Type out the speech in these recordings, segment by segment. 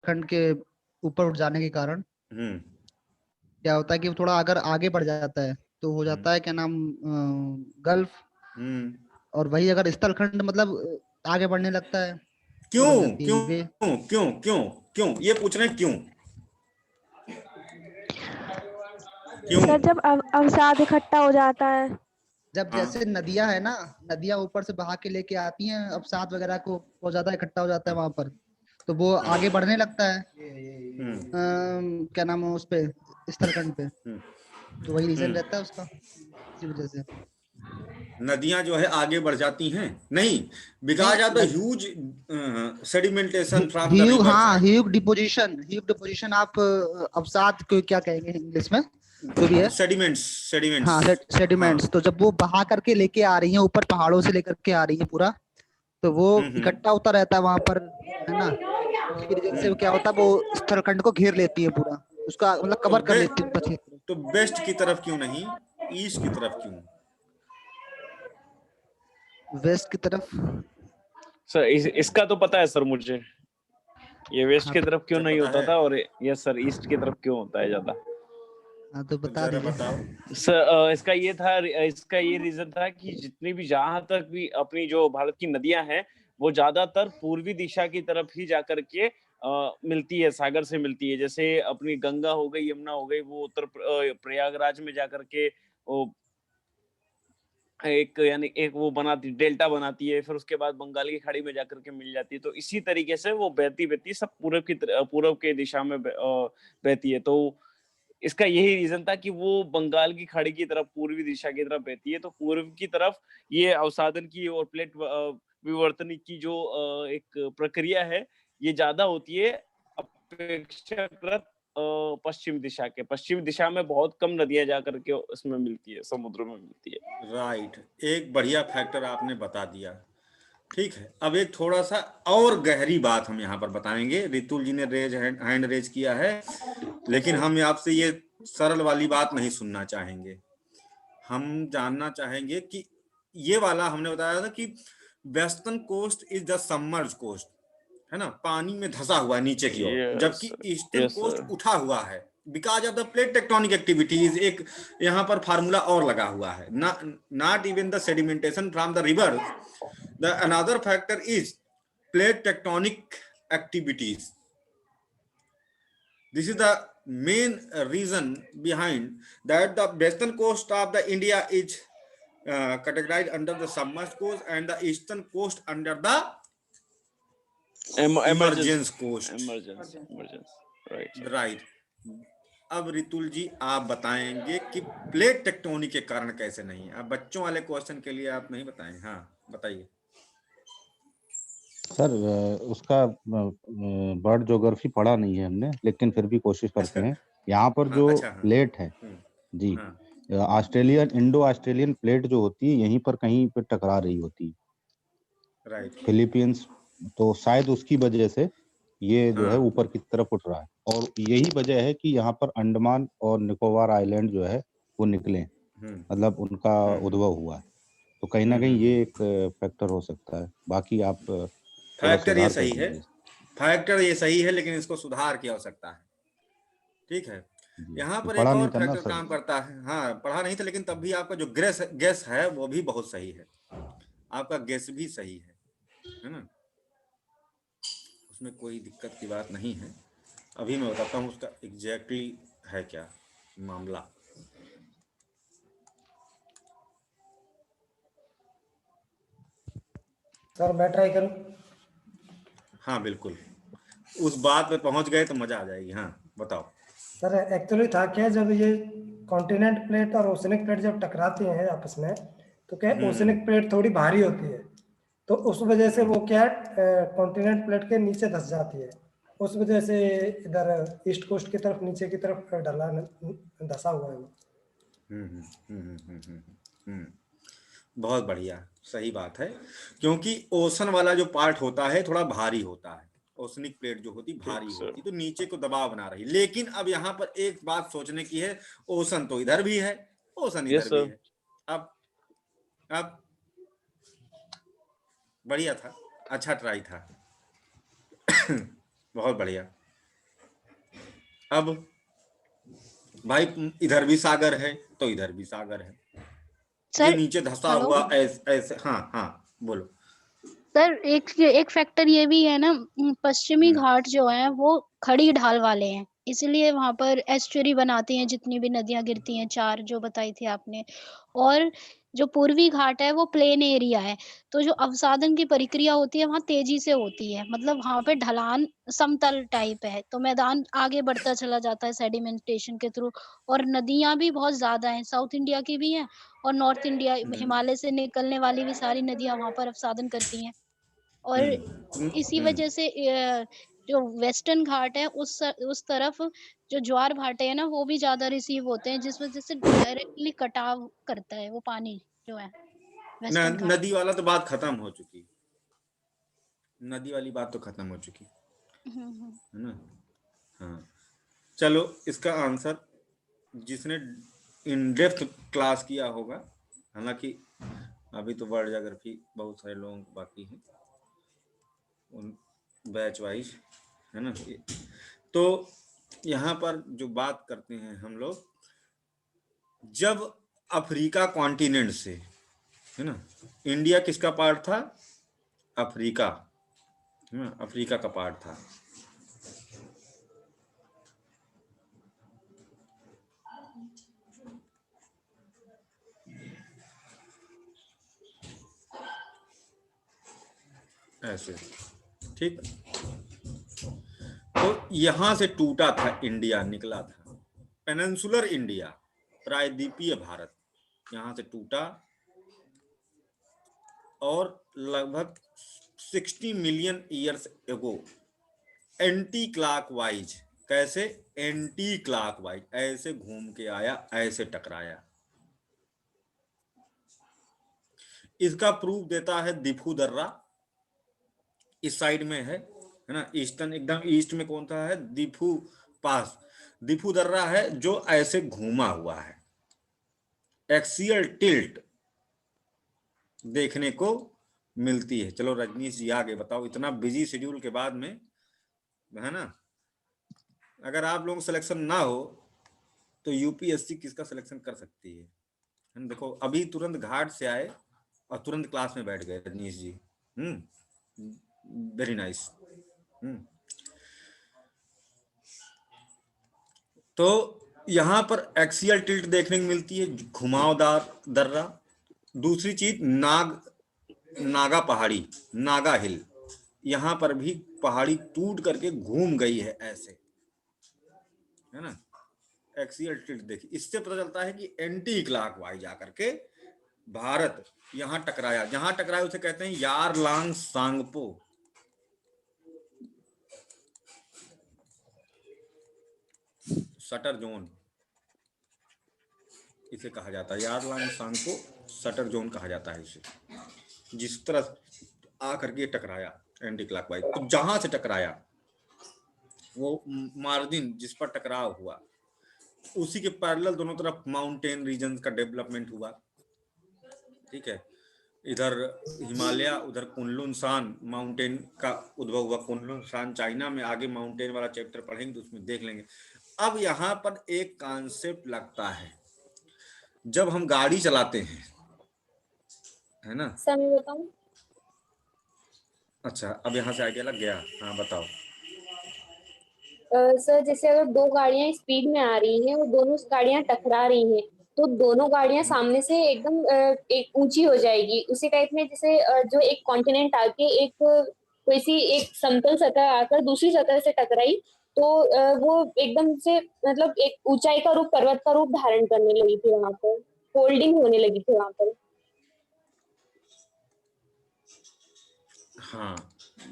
खंड के ऊपर उठ जाने के कारण हम्म क्या होता है कि वो थोड़ा अगर आगे बढ़ जाता है तो हो जाता है क्या नाम गल्फ। हम्म और वही अगर स्थल खंड मतलब आगे बढ़ने लगता है तो क्यों बन जाती क्यों है वे। क्यों क्यों क्यों क्यों ये पूछ रहे हैं, क्यों क्यों? सर जब अवसाद इकट्ठा हो जाता है। जब हाँ। जैसे नदियां है ना, नदियां ऊपर से बहा के लेके आती हैं अवसाद वगैरह को, बहुत ज्यादा इकट्ठा हो जाता है वहां पर, तो वो आगे बढ़ने लगता है हम्म क्या नाम है उस पे, स्थलखंड पे। हम्म तो वही रीजन हम्म रहता है उसका, इसी वजह से। नदियां जो है आगे बढ़ जाती हैं नहीं, बिकॉज ऑफ द नहीं, huge sedimentation from the river हाँ side. Huge deposition, huge deposition आप अवसाद को क्या कहेंगे इंग्लिश में, जो भी है। Sediments sediments. हाँ, हाँ। सेडिमेंट्स, तो जब वो बहा करके लेके आ रही हैं ऊपर, पहाड़ों से लेकर के आ रही है पूरा, तो वो हम्म इकट्ठा होता रहता है वहां पर, है ना। उसकी वजह से वो क्या होता है, वो स्थलखंड को घेर लेती है पूरा, उसका मतलब तो कवर कर लेती है उसका क्षेत्र। तो वेस्ट की तरफ क्यों नहीं, ईस्ट की तरफ क्यों? वेस्ट की तरफ। सर इसका तो पता है सर मुझे, ये वेस्ट हाँ की तरफ क्यों जब नहीं पता होता है था, और यस सर ईस्ट की तरफ क्यों होता है ज्यादा। हाँ, तो तो बता जरा दीजिए। बताओ। सर इसका ये रीजन था कि जितनी भी, जहां तक भी अपनी जो भारत की नदियां हैं, वो ज्यादातर पूर्वी दिशा की तरफ ही जाकर के मिलती है, सागर से मिलती है। जैसे अपनी गंगा हो गई, यमुना हो गई, वो प्रयागराज में जाकर के वो एक यानी एक वो बनाती, डेल्टा बनाती है, फिर उसके बाद बंगाल की खाड़ी में जाकर के मिल जाती है। तो इसी तरीके से वो बहती बहती सब पूर्व के दिशा में बहती है। तो इसका यही रीजन था कि वो बंगाल की खाड़ी की तरफ, पूर्वी दिशा की तरफ बहती है, तो पूर्व की तरफ ये अवसादन की और प्लेट विवर्तन की जो एक प्रक्रिया है, ये ज्यादा होती है अपेक्षाकृत पश्चिम दिशा में बहुत कम नदियां जाकर के उसमें मिलती है, समुद्र में मिलती है। राइट, एक बढ़िया फैक्टर आपने बता दिया। ठीक है, अब एक थोड़ा सा और गहरी बात हम यहाँ पर बताएंगे। रितुल जी ने हैंड रेज किया है, लेकिन हम आपसे ये सरल वाली बात नहीं सुनना चाहेंगे। हम जानना चाहेंगे कि ये वाला हमने बताया था कि western coast is the submerge coast, है ना, पानी में धंसा हुआ है नीचे की ओर, यस जबकि ईस्टर्न यस कोस्ट सर। उठा हुआ है because of the plate tectonic activities. एक यहाँ पर फार्मूला और लगा हुआ है, not even the sedimentation from the river, the another factor is plate tectonic activities. This is the main reason behind that the western coast of the India is categorized under the submerged coast and the eastern coast under the emergence coast. Emergency right. Right. अब रितुल जी आप बताएंगे कि plate tectonic के कारण कैसे नहीं। अब बच्चों वाले क्वेश्चन के लिए आप नहीं बताएं, हाँ बताइए। सर उसका बर्ड ज्योग्राफी पढ़ा नहीं है हमने, लेकिन फिर भी कोशिश करते अच्छा। हैं। यहाँ पर हाँ, जो अच्छा, हाँ। प्लेट है जी, हाँ। ऑस्ट्रेलियन इंडो ऑस्ट्रेलियन प्लेट जो होती है यहीं पर कहीं पे टकरा रही होती है, राइट। फिलीपींस। तो शायद उसकी वजह से ये जो है हाँ। ऊपर की तरफ उठ रहा है, और यही वजह है कि यहाँ पर अंडमान और निकोबार आइलैंड जो है वो निकले, मतलब उनका उद्भव हुआ है। तो कहीं ना कहीं ये एक फैक्टर हो सकता है। बाकी आप थोड़ा फैक्टर ये सुधार कर सही है, दीजिए। फैक्टर ये सही है, लेकिन इसको सुधार की आवश्यकता है। ठीक है, जी, यहाँ ये पर एक पढ़ा नहीं और था ना फैक्टर सर। काम करता है। हाँ, पढ़ा नहीं था, लेकिन तब भी आपका जो गेस है वो भी बहुत सही है। आपका गेस भी सही है ना, उसमें कोई दिक्कत की बात नहीं है। अभी मैं बताता हूँ उसका एग्जैक्टली है क्या मामला। सर मैं ट्राई करूं? हाँ बिल्कुल, उस बात पे पहुंच गए तो मजा आ जाएगी। हाँ बताओ। सर एक्चुअली था क्या, जब ये कॉन्टिनेंट प्लेट और ओशनिक प्लेट जब टकराती हैं आपस में, तो क्या ओशनिक प्लेट थोड़ी भारी होती है, तो उस वजह से वो क्या कॉन्टिनेंट प्लेट के नीचे धंस जाती है। उस वजह से इधर ईस्ट कोस्ट की तरफ, नीचे की तरफ ढला धंसा हुआ है वो। बहुत बढ़िया, सही बात है, क्योंकि ओशन वाला जो पार्ट होता है थोड़ा भारी होता है, ओशनिक प्लेट जो होती भारी होती, तो नीचे को दबाव बना रही। लेकिन अब यहाँ पर एक बात सोचने की है, ओशन तो इधर भी है, ओशन इधर भी है। अब बढ़िया था, अच्छा ट्राई था। बहुत बढ़िया। अब भाई इधर भी सागर है तो इधर भी सागर है, ये सर नीचे धंसा हेलो हुआ ऐसे। हाँ हाँ बोलो। सर, एक फैक्टर ये भी है ना, पश्चिमी घाट जो है वो खड़ी ढाल वाले हैं, इसलिए वहां पर एस्चुरी बनाती हैं जितनी भी नदियां गिरती हैं, 4 जो बताई थी आपने। और जो पूर्वी घाट है वो प्लेन एरिया है, तो जो अवसादन की प्रक्रिया होती है वहाँ तेजी से होती है, मतलब वहां पे ढलान समतल टाइप है, तो मैदान आगे बढ़ता चला जाता है सेडिमेंटेशन के थ्रू। और नदियां भी बहुत ज्यादा हैं, साउथ इंडिया की भी हैं और नॉर्थ इंडिया हिमालय से निकलने वाली भी सारी नदियां वहां पर अवसादन करती हैं। और इसी वजह से जो वेस्टर्न घाट है उस तरफ जो ज्वार भाटे है ना वो भी ज्यादा रिसीव होते हैं, जिस वजह से डायरेक्टली कटाव करता है वो पानी जो है वेस्टर्न घाट। नदी वाला तो बात खत्म हो चुकी, नदी वाली बात तो खत्म हो चुकी है ना। हाँ चलो, इसका आंसर जिसने इन डेप्थ क्लास किया होगा, हालांकि अभी तो वर्ल्ड ज्योग्राफी बहुत सारे लोग बाकी हैं उन बैच वाइज, है ना। तो यहाँ पर जो बात करते हैं हम लोग, जब अफ्रीका कॉन्टिनेंट से, है ना, इंडिया किसका पार्ट था? अफ्रीका, है ना, अफ्रीका का पार्ट था। ऐसे, ठीक। तो यहां से टूटा था इंडिया, निकला था पेनिनसुलर इंडिया, प्रायद्वीपीय भारत, यहां से टूटा और लगभग 60 million years ago anti clockwise, कैसे? एंटी क्लॉकवाइज ऐसे घूम के आया, ऐसे टकराया। इसका प्रूफ देता है दिफू दर्रा, इस साइड में है ना, ईस्टर्न, एकदम ईस्ट में कौन सा है? दिफू पास, दिफू दर्रा है जो ऐसे घूमा हुआ है, एक्सियल टिल्ट देखने को मिलती है। चलो रजनीश जी आगे बताओ, इतना बिजी शेड्यूल के बाद में, है ना, अगर आप लोगों का सिलेक्शन ना हो तो यूपीएससी किसका सिलेक्शन कर सकती है। देखो अभी तुरंत घाट से आए और तुरंत क्लास में बैठ गए रजनीश जी। Very nice. तो यहां पर एक्सियल टिल्ट देखने को मिलती है, घुमावदार दर्रा। दूसरी चीज नागा पहाड़ी, नागा हिल, यहां पर भी पहाड़ी टूट करके घूम गई है ऐसे, है ना। एक्सियल टिल्ट देखिए, इससे पता चलता है कि एंटी क्लॉकवाइज आकर के भारत यहां टकराया। जहां टकराया उसे कहते हैं यारलांग सांगपो, शटर जोन इसे कहा जाता है, यारलांग सांगपो शटर जोन कहा जाता है इसे, जिस तरह आकर के टकराया एंटी क्लॉकवाइज। तो जहां से टकराया वो मार्जिन जिस पर टकराव हुआ उसी के पैरेलल दोनों तरफ माउंटेन रीजन का डेवलपमेंट हुआ, ठीक है। इधर हिमालय, उधर कुनलुन शान माउंटेन का उद्भव हुआ। कुनलुन शान चाइना में, आगे माउंटेन वाला चैप्टर पढ़ेंगे तो उसमें देख लेंगे। अब यहाँ पर एक कॉन्सेप्ट लगता है, जब हम गाड़ी चलाते हैं, है ना। सर मैं बताऊं? अच्छा, अब यहाँ से आइडिया लग गया। हाँ बताओ। सर जैसे अगर दो गाड़ियां स्पीड में आ रही हैं और दोनों गाड़ियां टकरा रही हैं, तो दोनों गाड़ियां सामने से एकदम एक ऊंची हो जाएगी, उसी टाइप में जैसे जो एक कॉन्टिनेंट आके एक कोई सी एक समतल सतह आकर दूसरी सतह से टकराई, तो वो एकदम से मतलब एक ऊंचाई का रूप, पर्वत का रूप धारण करने लगी थी, वहां पर फोल्डिंग होने लगी थी वहां पर। हाँ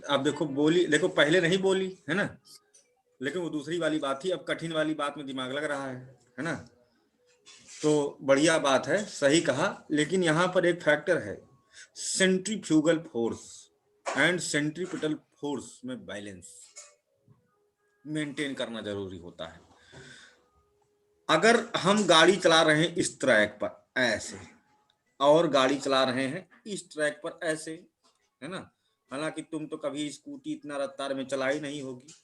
अब देखो, बोली देखो, पहले नहीं बोली है ना, लेकिन वो दूसरी वाली बात थी। अब कठिन वाली बात में दिमाग लग रहा है ना। तो बढ़िया बात है, सही कहा। लेकिन यहाँ पर एक फैक्टर है, centrifugal force and centripetal force में बैलेंस मेंटेन करना जरूरी होता है। अगर हम गाड़ी चला रहे हैं इस ट्रैक पर ऐसे, और गाड़ी चला रहे हैं इस ट्रैक पर ऐसे, है ना। हालांकि तुम तो कभी स्कूटी इतना रफ्तार में चलाई नहीं होगी,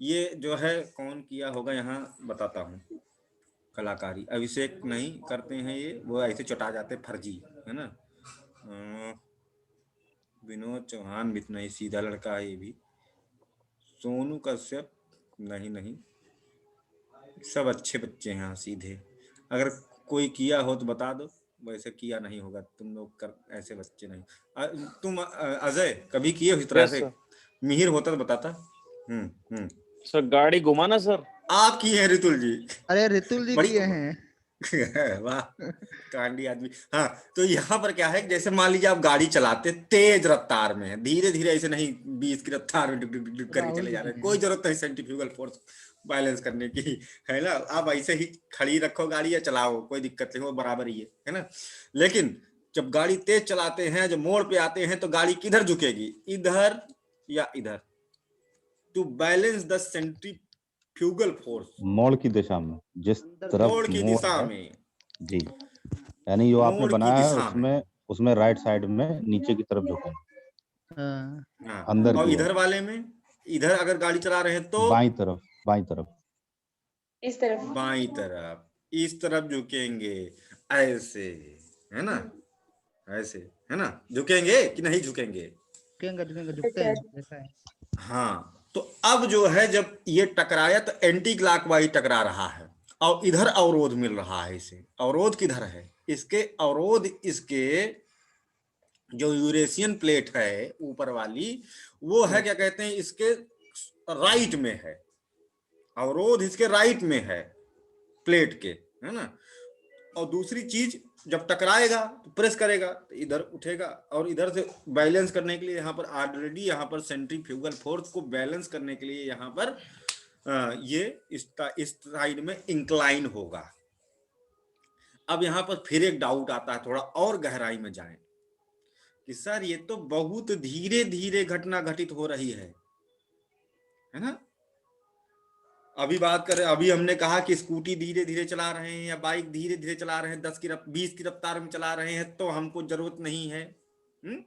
ये जो है कौन किया होगा यहाँ बताता हूँ। कलाकारी अभिषेक नहीं करते हैं ये, वो ऐसे चटा जाते फर्जी, है ना। विनोद चौहान भी नहीं, सीधा लड़का है ये भी। सोनू कश्यप नहीं नहीं, सब अच्छे बच्चे हैं यहाँ सीधे। अगर कोई किया हो तो बता दो, वैसे किया नहीं होगा तुम लोग कर, ऐसे बच्चे नहीं। तुम अजय कभी किए हो इस तरह से? मिहिर होता तो बताता। सर गाड़ी घुमाना सर। आप किए हैं रितुल जी? अरे रितुल जी बड़ी किए हैं। वाह, कांडी आदमी। हाँ, तो यहाँ पर क्या है, जैसे मान लीजिए आप गाड़ी चलाते तेज रफ्तार में, धीरे धीरे ऐसे नहीं 20 की रफ्तार में डिग डिग डिग करके चले जा रहे हैं, कोई जरूरत नहीं सेंट्रीफ्यूगल फोर्स बैलेंस करने की, है ना। आप ऐसे ही खड़ी रखो गाड़ी या चलाओ, कोई दिक्कत नहीं, वो बराबर ही है ना। लेकिन जब गाड़ी तेज चलाते हैं, जब मोड़ पे आते हैं, तो गाड़ी किधर झुकेगी, इधर या इधर, to balance the centrifugal force, मोड़ की दिशा में, जिस तरफ मोड़ की मोड़ दिशा है में जी, यानी जो आपने मोड़ की बनाया है दिशा में। उसमें राइट साइड में नीचे की तरफ झुके, हाँ, अंदर और की इधर ओर, वाले में, इधर अगर गाड़ी चला रहे हैं तो बाईं तरफ इस तरफ, बाईं तरफ, इस तरफ झुकेंगे, ऐसे, है ना, ऐसे, है ना। झुकेंगे कि नहीं झुकेंगे? झुकते हैं, देखा है। हाँ, तो अब जो है जब ये टकराया तो एंटी क्लॉकवाइज टकरा रहा है, और इधर अवरोध मिल रहा है इसे। अवरोध किधर है इसके? अवरोध इसके जो यूरेशियन प्लेट है ऊपर वाली, वो है क्या कहते हैं, इसके राइट में है। अवरोध इसके राइट में है प्लेट के, है ना। और दूसरी चीज, जब टकराएगा तो प्रेस करेगा तो इधर उठेगा, और इधर से बैलेंस करने के लिए यहाँ पर ऑलरेडी यहाँ पर सेंट्रीफ्यूगल फोर्स को बैलेंस करने के लिए यहाँ पर ये इस साइड में इंक्लाइन होगा। अब यहाँ पर फिर एक डाउट आता है, थोड़ा और गहराई में जाएं कि सर ये तो बहुत धीरे धीरे घटना घटित हो रही है ना। अभी बात करें, अभी हमने कहा कि स्कूटी धीरे धीरे चला रहे हैं या बाइक धीरे धीरे चला रहे हैं, 20 की रफ्तार में चला रहे हैं, तो हमको जरूरत नहीं है, है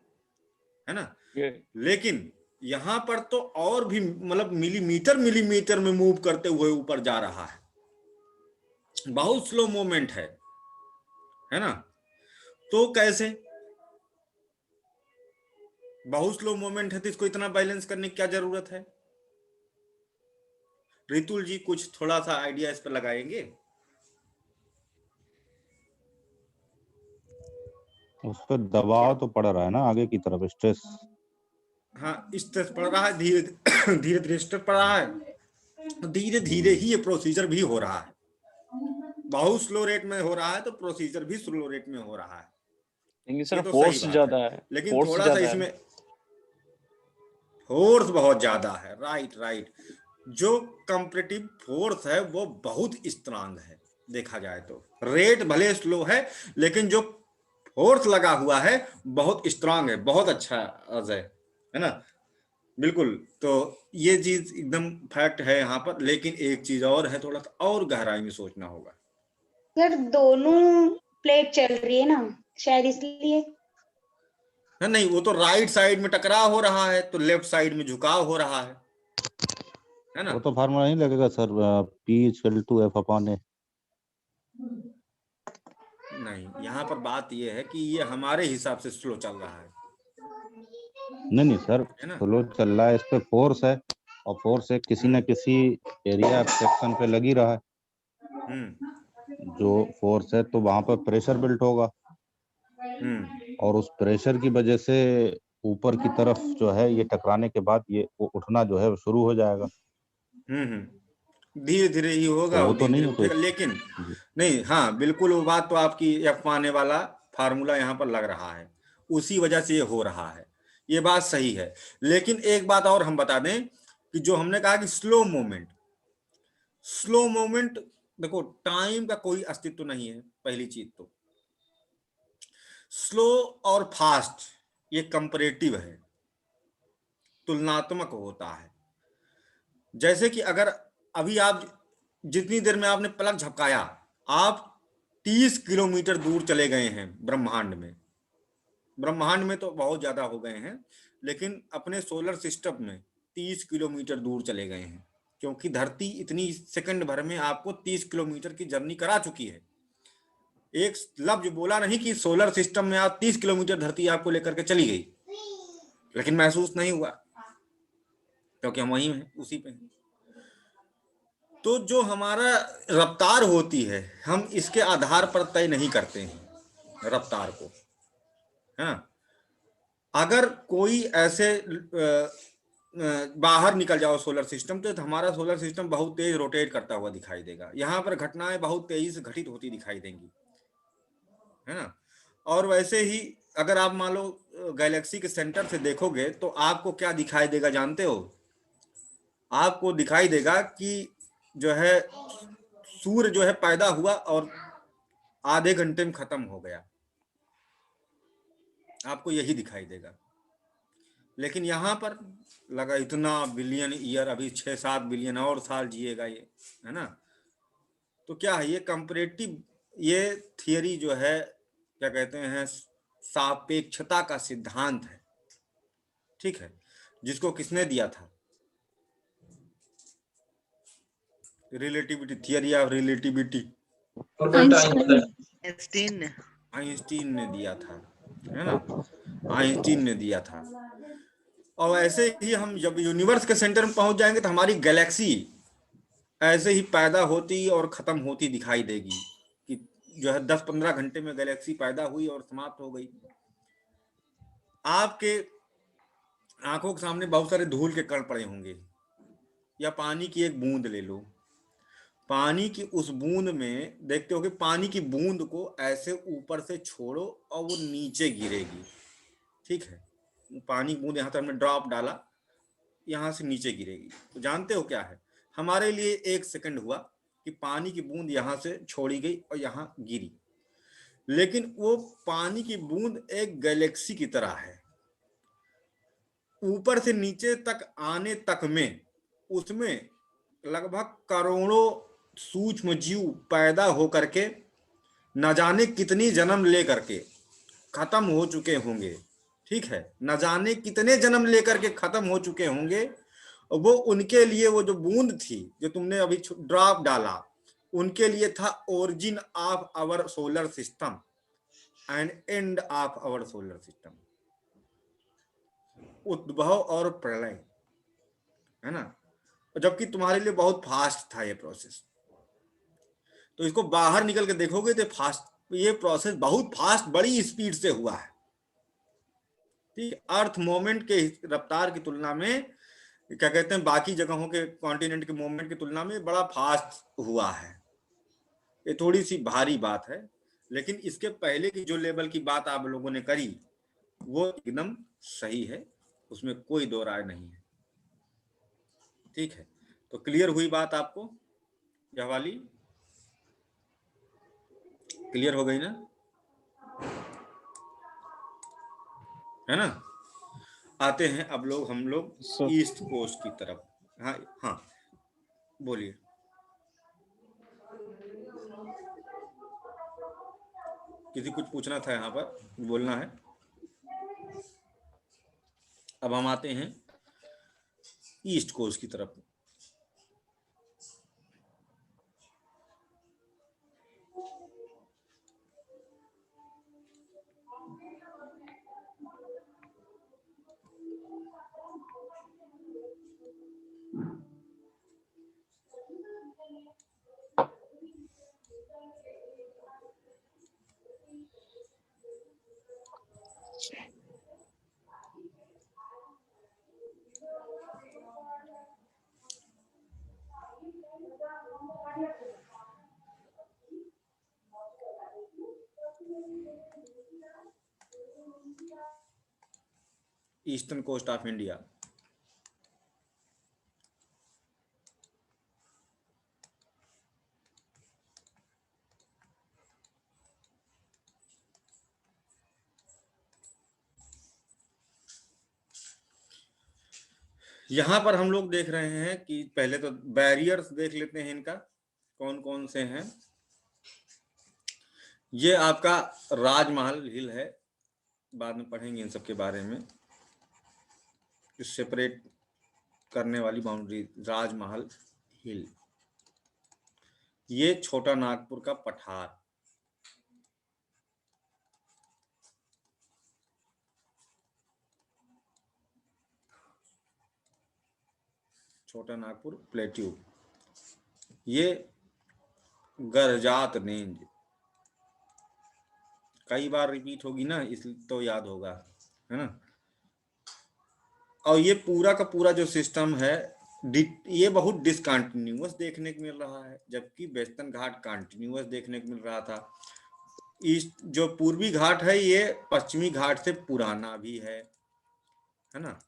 ना। लेकिन यहाँ पर तो और भी, मतलब मिलीमीटर में मूव करते हुए ऊपर जा रहा है, बहुत स्लो मूवमेंट है ना। तो कैसे? बहुत स्लो मूवमेंट है तो इसको इतना बैलेंस करने की क्या जरूरत है? रितुल जी कुछ थोड़ा सा आइडिया इस पर लगाएंगे? उस पर दबाव तो पड़ रहा है ना आगे की तरफ, स्ट्रेस। हाँ, स्ट्रेस पड़ रहा है, धीरे धीरे स्ट्रेस पड़ रहा है, धीरे धीरे ही ये प्रोसीजर भी हो रहा है। बहुत स्लो रेट में हो रहा है तो प्रोसीजर भी स्लो रेट में हो रहा है, लेकिन सर तो फोर्स ज्यादा है। लेकिन थोड़ा सा इसमें फोर्स बहुत ज्यादा है। राइट, जो कंपैरेटिव फोर्स है वो बहुत स्ट्रांग है, देखा जाए तो रेट भले स्लो है लेकिन जो फोर्स लगा हुआ है बहुत स्ट्रांग है, बहुत अच्छा अजय, है ना। बिल्कुल, तो ये चीज एकदम फैक्ट है यहाँ पर। लेकिन एक चीज और है, थोड़ा सा और गहराई में सोचना होगा। सर दोनों प्लेट चल रही है ना, शायद इसलिए। नहीं, वो तो राइट साइड में टकराव हो रहा है तो लेफ्ट साइड में झुकाव हो रहा है ना। वो तो फार्मूला नहीं लगेगा सर, P=F/A। नहीं, यहाँ पर बात ये है कि ये हमारे हिसाब से स्लो चल रहा है। नहीं सर, स्लो चल रहा है, इस पे फोर्स है, और फोर्स है किसी न किसी एरिया सेक्शन पे लगी रहा है। जो फोर्स है तो वहां पर प्रेशर बिल्ट होगा, और उस प्रेशर की वजह से ऊपर की तरफ जो है ये टकराने के बाद ये उठना जो है शुरू हो जाएगा। धीरे धीरे ही होगा, वो तो नहीं उठेगा। लेकिन नहीं, हाँ बिल्कुल, वो बात तो आपकी अफवाने वाला फार्मूला यहाँ पर लग रहा है, उसी वजह से ये हो रहा है, ये बात सही है। लेकिन एक बात और हम बता दें कि जो हमने कहा कि स्लो मूवमेंट, देखो टाइम का कोई अस्तित्व नहीं है, पहली चीज तो। स्लो और फास्ट ये कंपैरेटिव है, तुलनात्मक होता है। जैसे कि अगर अभी आप जितनी देर में आपने पलक झपकाया, आप 30 किलोमीटर दूर चले गए हैं ब्रह्मांड में तो बहुत ज्यादा हो गए हैं, लेकिन अपने सोलर सिस्टम में 30 किलोमीटर दूर चले गए हैं। क्योंकि धरती इतनी सेकंड भर में आपको 30 किलोमीटर की जर्नी करा चुकी है। एक लफ्ज बोला नहीं कि सोलर सिस्टम में आप 30 किलोमीटर धरती आपको लेकर के चली गई, लेकिन महसूस नहीं हुआ क्योंकि हम वहीं हैं, उसी पे हैं। तो जो हमारा रफ्तार होती है, हम इसके आधार पर तय नहीं करते हैं रफ्तार को, है ना। अगर कोई ऐसे बाहर निकल जाओ सोलर सिस्टम, तो हमारा सोलर सिस्टम बहुत तेज रोटेट करता हुआ दिखाई देगा। यहाँ पर घटनाएं बहुत तेजी से घटित होती दिखाई देंगी, है ना। और वैसे ही अगर आप मान लो गैलेक्सी के सेंटर से देखोगे तो आपको क्या दिखाई देगा जानते हो? आपको दिखाई देगा कि जो है सूर्य जो है पैदा हुआ और आधे घंटे में खत्म हो गया, आपको यही दिखाई देगा। लेकिन यहाँ पर लगा इतना बिलियन ईयर, अभी 6-7 बिलियन और साल जिएगा ये, है ना। तो क्या है ये कंपैरेटिव, ये थियरी जो है क्या कहते हैं, सापेक्षता का सिद्धांत है, ठीक है, जिसको किसने दिया था? Relativity, theory of relativity Einstein ने दिया था, है ना, आइंस्टीन ने दिया था। और ऐसे ही हम जब यूनिवर्स के सेंटर में पहुंच जाएंगे तो हमारी गैलेक्सी ऐसे ही पैदा होती और खत्म होती दिखाई देगी कि जो है 10-15 घंटे में गैलेक्सी पैदा हुई और समाप्त हो गई। आपके आंखों के सामने बहुत सारे धूल के कण पड़े होंगे, या पानी की एक बूंद ले लो, पानी की उस बूंद में देखते हो कि पानी की बूंद को ऐसे ऊपर से छोड़ो और वो नीचे गिरेगी, ठीक है। पानी की बूंद यहाँ से हमने ड्रॉप डाला, यहाँ से नीचे गिरेगी। तो जानते हो क्या है, हमारे लिए 1 सेकंड हुआ कि पानी की बूंद यहाँ से छोड़ी गई और यहाँ गिरी, लेकिन वो पानी की बूंद एक गैलेक्सी की तरह है। ऊपर से नीचे तक आने तक में उसमें लगभग करोड़ों सूक्ष्म जीव पैदा हो करके न जाने कितनी जन्म ले करके खत्म हो चुके होंगे, ठीक है, न जाने कितने जन्म लेकर के खत्म हो चुके होंगे। वो उनके लिए वो जो बूंद थी जो तुमने अभी ड्रॉप डाला, उनके लिए था origin of our solar system and end of our solar system, उद्भव और प्रलय, है ना। जबकि तुम्हारे लिए बहुत फास्ट था ये प्रोसेस। तो इसको बाहर निकल के देखोगे तो फास्ट, ये प्रोसेस बहुत फास्ट, बड़ी स्पीड से हुआ है, ठीक। अर्थ मोमेंट के रफ्तार की तुलना में क्या कहते हैं, बाकी जगहों के कॉन्टिनेंट के मूवमेंट की तुलना में बड़ा फास्ट हुआ है। ये थोड़ी सी भारी बात है, लेकिन इसके पहले की जो लेवल की बात आप लोगों ने करी वो एकदम सही है, उसमें कोई दो राय नहीं है, ठीक है। तो क्लियर हुई बात आपको, यह वाली क्लियर हो गई ना, है ना। आते हैं अब हम लोग ईस्ट कोस्ट की तरफ। हाँ हाँ बोलिए। किसी कुछ पूछना था, यहाँ पर बोलना है। अब हम आते हैं ईस्ट कोस्ट की तरफ। Eastern coast of India. यहाँ पर हम लोग देख रहे हैं कि पहले तो बैरियर्स देख लेते हैं, इनका कौन कौन से हैं। ये आपका राजमहल हिल है, बाद में पढ़ेंगे इन सब के बारे में। सेपरेट करने वाली बाउंड्री राजमहल हिल, ये छोटा नागपुर का पठार, छोटा नागपुर प्लेट्यू, ये गरजात रेंज, कई बार रिपीट होगी ना इसलिए तो याद होगा, है ना। और ये पूरा का पूरा जो सिस्टम है ये बहुत डिसकंटिन्यूअस देखने को मिल रहा है, जबकि वेस्टर्न घाट कंटिन्यूअस देखने को मिल रहा था। ईस्ट जो पूर्वी घाट है ये पश्चिमी घाट से पुराना भी है ना,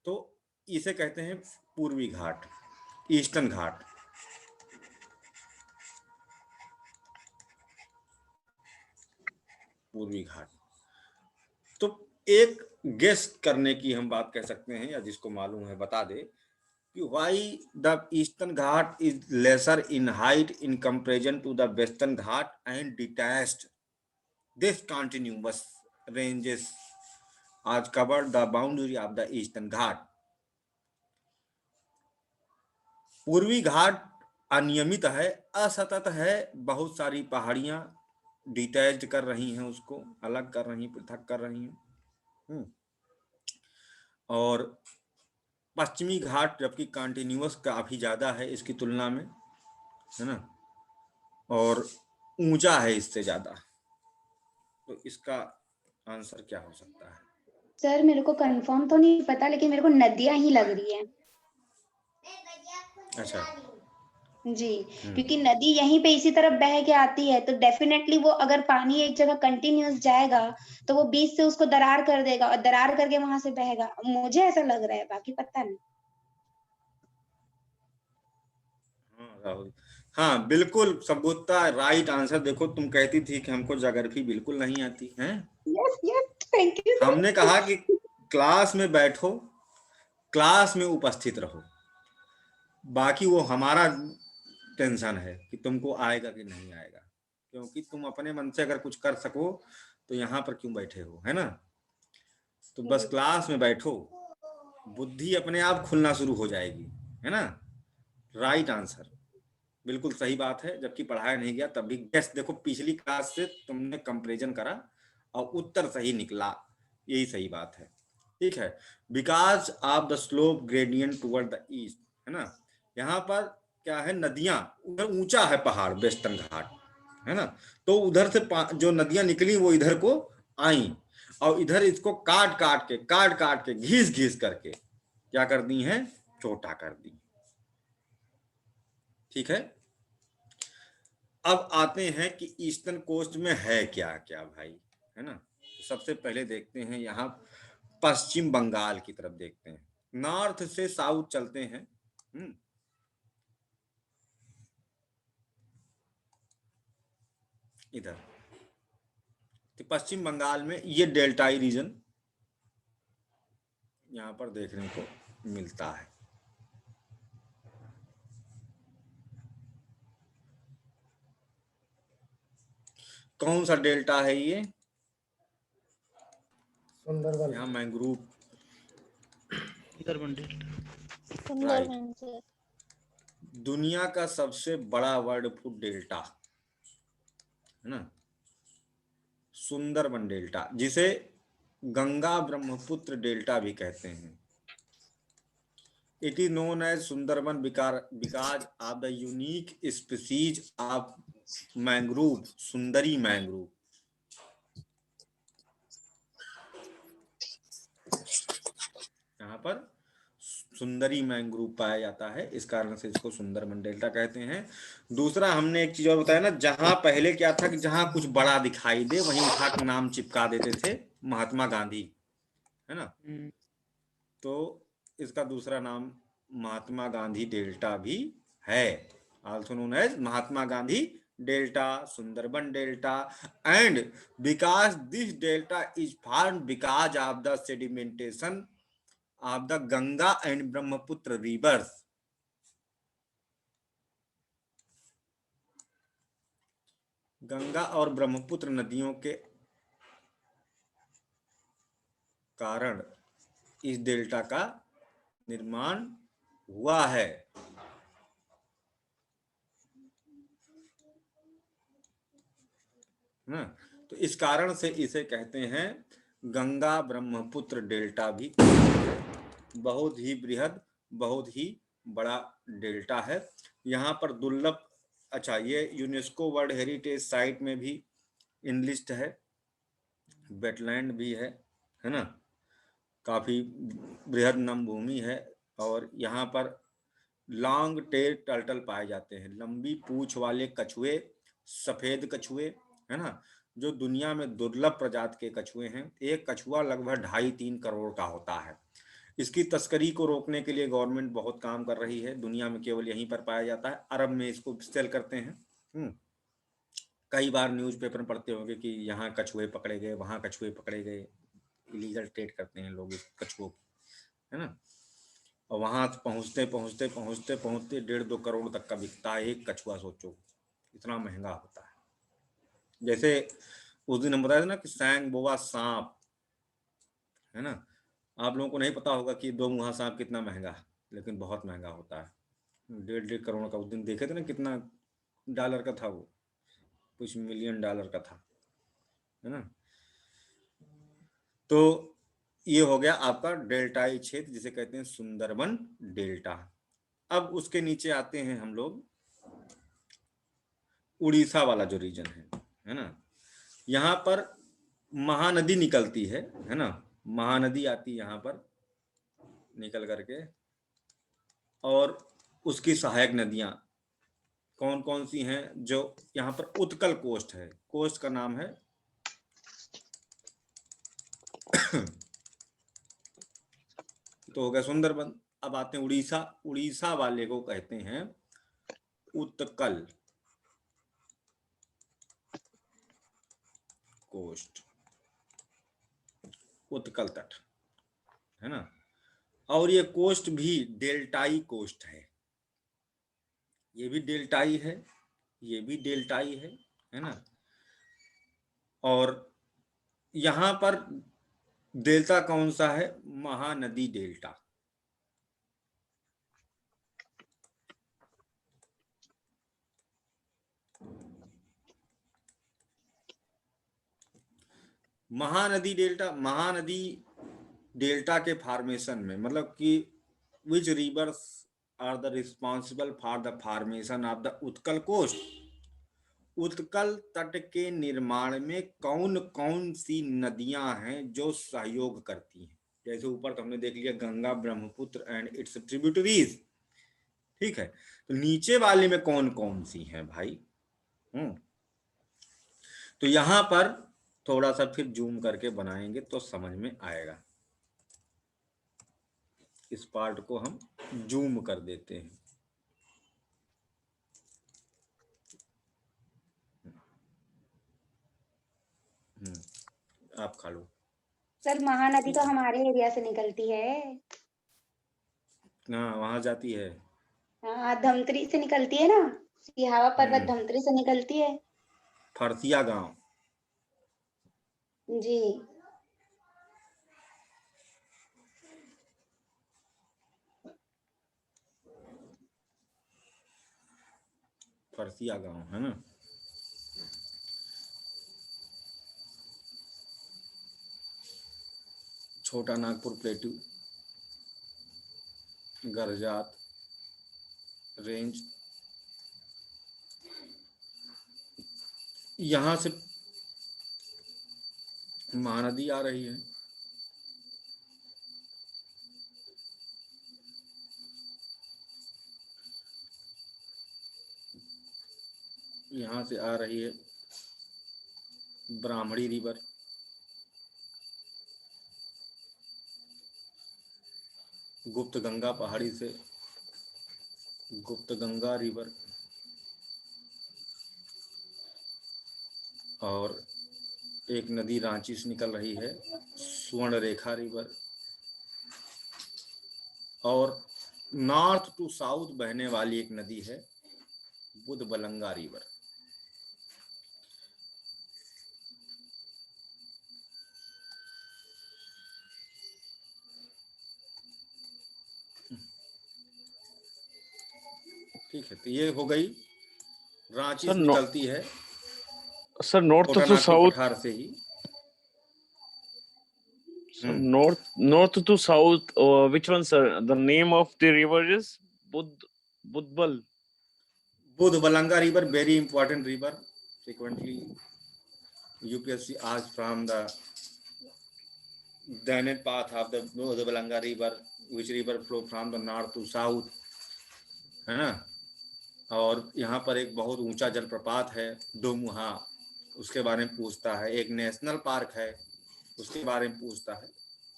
तो इसे कहते हैं पूर्वी घाट, ईस्टर्न घाट। पूर्वी घाट, तो एक गेस करने की हम बात कह सकते हैं, या जिसको मालूम है बता दे कि why the Eastern Ghat is lesser in height in comparison to the Western Ghat and detached this continuous ranges as cover the boundary of the Eastern Ghat. पूर्वी घाट अनियमित है, असतत है, बहुत सारी पहाड़ियां डिटैच्ड कर रही हैं, उसको अलग कर रही, पृथक कर रही हैं। और पश्चिमी घाट जबकि कंटिन्यूअस काफी ज्यादा है इसकी तुलना में, है ना, और ऊंचा है इससे ज्यादा। तो इसका आंसर क्या हो सकता है? सर मेरे को कंफर्म तो नहीं पता, लेकिन मेरे को नदियां ही लग रही है। अच्छा जी, क्योंकि नदी यहीं पे इसी तरफ बह के आती है, तो डेफिनेटली वो अगर पानी एक जगह कंटिन्यूअस जाएगा तो वो बीच से उसको दरार कर देगा और दरार करके वहां से बहेगा, मुझे ऐसा लग रहा है, बाकी पता नहीं। हाँ राहुल, हाँ बिल्कुल सबूता राइट आंसर। देखो तुम कहती थी कि हमको ज्योग्राफी बिल्कुल नहीं आती है। Yes yes, thank you. हमने कहा कि क्लास में बैठो, क्लास में उपस्थित रहो, बाकी वो हमारा टेंशन है कि तुमको आएगा कि नहीं आएगा, क्योंकि तुम अपने मन से अगर कुछ कर सको तो यहाँ पर क्यों बैठे हो, है ना। तो बस क्लास में बैठो, बुद्धि अपने आप खुलना शुरू हो जाएगी, है ना। राइट आंसर, बिल्कुल सही बात है। जबकि पढ़ाया नहीं गया तब भी गेस, देखो पिछली क्लास से तुमने कंपैरिजन करा और उत्तर सही निकला, यही सही बात है। ठीक है, because of the slope gradient toward the east, है ना। यहाँ पर क्या है, नदियां, उधर ऊंचा है पहाड़ वेस्टर्न घाट, है ना, तो उधर से जो नदियां निकली वो इधर को आई और इधर इसको काट काट के घीस घीस करके क्या कर दी हैं, छोटा कर दी। ठीक है, अब आते हैं कि ईस्टर्न कोस्ट में है क्या क्या भाई, है ना। सबसे पहले देखते हैं यहाँ पश्चिम बंगाल की तरफ देखते हैं, नॉर्थ से साउथ चलते हैं। इधर तो पश्चिम बंगाल में ये डेल्टाई रीजन यहाँ पर देखने को मिलता है। कौन सा डेल्टा है ये? सुंदरबन। यहाँ मैंग्रोव, सुंदरबन डेल्टा, सुंदरबन से दुनिया का सबसे बड़ा वर्ल्ड फूड डेल्टा, है ना, सुंदरबन डेल्टा, जिसे गंगा ब्रह्मपुत्र डेल्टा भी कहते हैं। It is known as Sundarban because of the unique species of mangrove, sundari mangrove. यहाँ पर सुंदरी मैंग्रोव पाया जाता है, इस कारण से इसको सुंदरबन डेल्टा कहते हैं। दूसरा हमने एक चीज और बताया ना, जहां पहले क्या था कि जहां कुछ बड़ा दिखाई दे वहीं उठा के नाम चिपका देते थे, महात्मा गांधी, है ना, तो इसका दूसरा नाम महात्मा गांधी डेल्टा भी है, also known as Mahatma Gandhi delta, Sundarban delta. And because this delta is formed because of the sedimentation of the Ganga and Brahmaputra rivers. Ganga और ब्रह्मपुत्र नदियों के कारण इस डेल्टा का निर्माण हुआ है। ना। तो इस कारण से इसे कहते हैं गंगा ब्रह्मपुत्र डेल्टा भी, बहुत ही बृहद, बहुत ही बड़ा डेल्टा है। यहाँ पर दुर्लभ, अच्छा ये यूनेस्को वर्ल्ड हेरिटेज साइट में भी इनलिस्ट है, वेटलैंड भी है ना, काफी बृहद नम भूमि है। और यहाँ पर लॉन्ग टेल टर्टल पाए जाते हैं, लंबी पूंछ वाले कछुए, सफेद कछुए, है ना, जो दुनिया में दुर्लभ प्रजाति के कछुए हैं। एक कछुआ लगभग 2.5-3 करोड़ का होता है। इसकी तस्करी को रोकने के लिए गवर्नमेंट बहुत काम कर रही है। दुनिया में केवल यहीं पर पाया जाता है, अरब में इसको सेल करते हैं। कई बार न्यूज़पेपर में पढ़ते होंगे कि यहाँ कछुए पकड़े गए, वहाँ कछुए पकड़े गए। इलीगल ट्रेड करते हैं लोग इस कछुओं की, है ना। और वहां पहुंचते पहुंचते पहुंचते पहुंचते 1.5-2 करोड़ तक का बिकता है एक कछुआ। सोचो इतना महंगा होता है। जैसे उस दिन हम बताए थे ना कि सैंग बोआ सांप, है ना, आप लोगों को नहीं पता होगा कि 2 मुहा सांप कितना महंगा है, लेकिन बहुत महंगा होता है। 1.5 करोड़ का उस दिन देखे थे ना, कितना डॉलर का था वो, कुछ मिलियन डॉलर का था, है ना। तो ये हो गया आपका डेल्टाई क्षेत्र, जिसे कहते हैं सुंदरबन डेल्टा। अब उसके नीचे आते हैं हम लोग, उड़ीसा वाला जो रीजन है ना। यहाँ पर महानदी निकलती है ना, महानदी आती है यहाँ पर निकल करके, और उसकी सहायक नदियां कौन कौन सी हैं, जो यहाँ पर उत्कल कोस्ट है, कोस्ट का नाम है तो हो गया सुंदरबन। अब आते हैं उड़ीसा, उड़ीसा वाले को कहते हैं उत्कल कोस्ट, उत्कल तट, है ना। और ये कोस्ट भी डेल्टाई कोस्ट है, ये भी डेल्टाई है, ये भी डेल्टाई है ना। और यहाँ पर डेल्टा कौन सा है, Mahanadi delta. Mahanadi delta, Mahanadi delta के फॉर्मेशन में, मतलब कि which rivers are the responsible for the formation of the Utkal coast. Utkal तट के निर्माण में कौन कौन सी नदियां हैं जो सहयोग करती हैं। जैसे ऊपर तो हमने देख लिया Ganga Brahmaputra and it's tributaries, ठीक है। तो नीचे वाले में कौन कौन सी हैं भाई। तो यहां पर थोड़ा सा फिर जूम करके बनाएंगे तो समझ में आएगा। इस पार्ट को हम जूम कर देते हैं। आप खा लो। सर महानदी तो हमारे एरिया से निकलती है। हाँ वहां जाती है। हाँ धमतरी से निकलती है ना, सिहावा पर्वत धमतरी से निकलती है। फरसिया गांव। जी फरसिया गांव है ना। छोटा नागपुर प्लेटू, गरजात रेंज, यहां से महानदी आ रही है। यहां से आ रही है ब्राह्मणी रिवर, गुप्त गंगा पहाड़ी से गुप्त गंगा रिवर, और एक नदी रांची से निकल रही है स्वर्ण रेखा रिवर, और नॉर्थ टू साउथ बहने वाली एक नदी है बुध बलंगा रिवर। ठीक है, तो ये हो गई रांची सर से निकलती है, sir north Kota to Nagpur south, पठार से ही। north to south, which one, sir? The name of the river is Budbal. Budbalanga river, very important river. Frequently, UPSC asked from the Danette path of the Budbalanga river, which river flow from the north to south, है ना। और यहाँ पर एक बहुत ऊंचा जलप्रपात है डोमुहा, उसके बारे में पूछता है। एक नेशनल पार्क है, उसके बारे में पूछता है।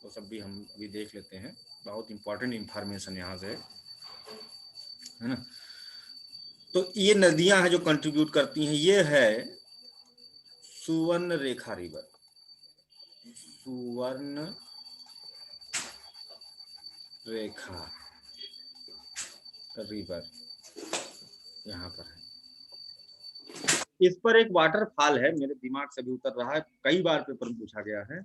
वो सब भी हम अभी देख लेते हैं, बहुत इंपॉर्टेंट इंफॉर्मेशन यहाँ से, है ना। तो ये नदियां हैं जो कंट्रीब्यूट करती हैं। ये है सुवर्ण रेखा रिवर, सुवर्ण रेखा रिवर यहाँ पर है। इस पर एक वाटरफॉल है, मेरे दिमाग से भी उतर रहा है, कई बार पेपर में पूछा गया है,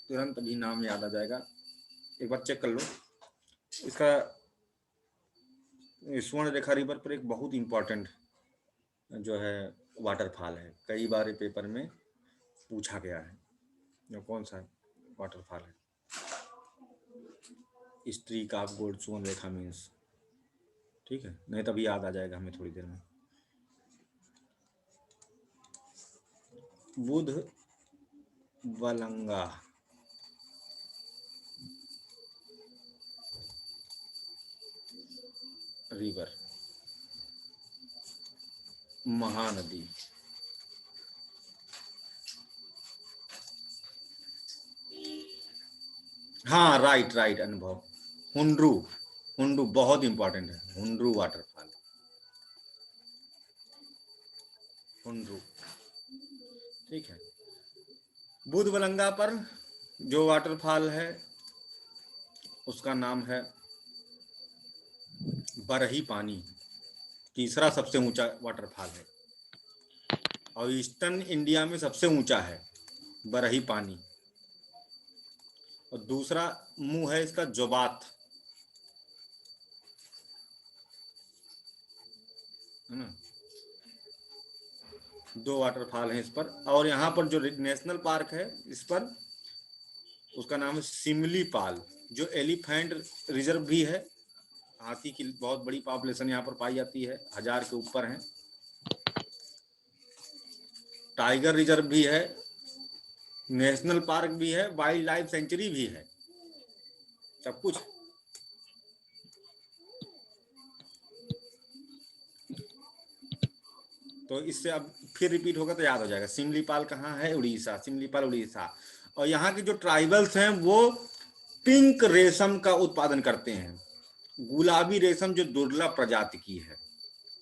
तुरंत अभी नाम याद आ जाएगा, एक बार चेक कर लो। इसका स्वर्ण रेखा रिवर पर एक बहुत इंपॉर्टेंट जो है वाटरफॉल है, कई बार पेपर में पूछा गया है। जो कौन सा वाटरफॉल है? स्ट्रीक ऑफ गोल्ड, स्वर्ण रेखा मीन्स, ठीक है, नहीं तभी याद आ जाएगा हमें थोड़ी देर में। बुधबलंगा रिवर, महानदी, हाँ राइट अनुभव। हुंड्रू बहुत इंपॉर्टेंट है, हुंड्रू वाटरफॉल, हुंड्रू, ठीक है। बुधबलंगा पर जो वाटरफॉल है उसका नाम है बरही पानी, तीसरा सबसे ऊंचा वाटरफॉल है और ईस्टर्न इंडिया में सबसे ऊंचा है बरही पानी। और दूसरा मुंह है इसका जोबात, है ना। दो वाटरफॉल हैं इस पर। और यहाँ पर जो नेशनल पार्क है इस पर, उसका नाम है सिमलीपाल, जो एलिफेंट रिजर्व भी है। हाथी की बहुत बड़ी पॉपुलेशन यहाँ पर पाई जाती है, 1000 के ऊपर है। टाइगर रिजर्व भी है, नेशनल पार्क भी है, वाइल्ड लाइफ सेंचुरी भी है, सब कुछ। तो इससे अब फिर रिपीट होगा तो याद हो जाएगा। सिमलीपाल कहाँ है? उड़ीसा, सिमलीपाल उड़ीसा। और यहाँ के जो ट्राइबल्स हैं वो पिंक रेशम का उत्पादन करते हैं, गुलाबी रेशम जो दुर्लभ प्रजाति की है।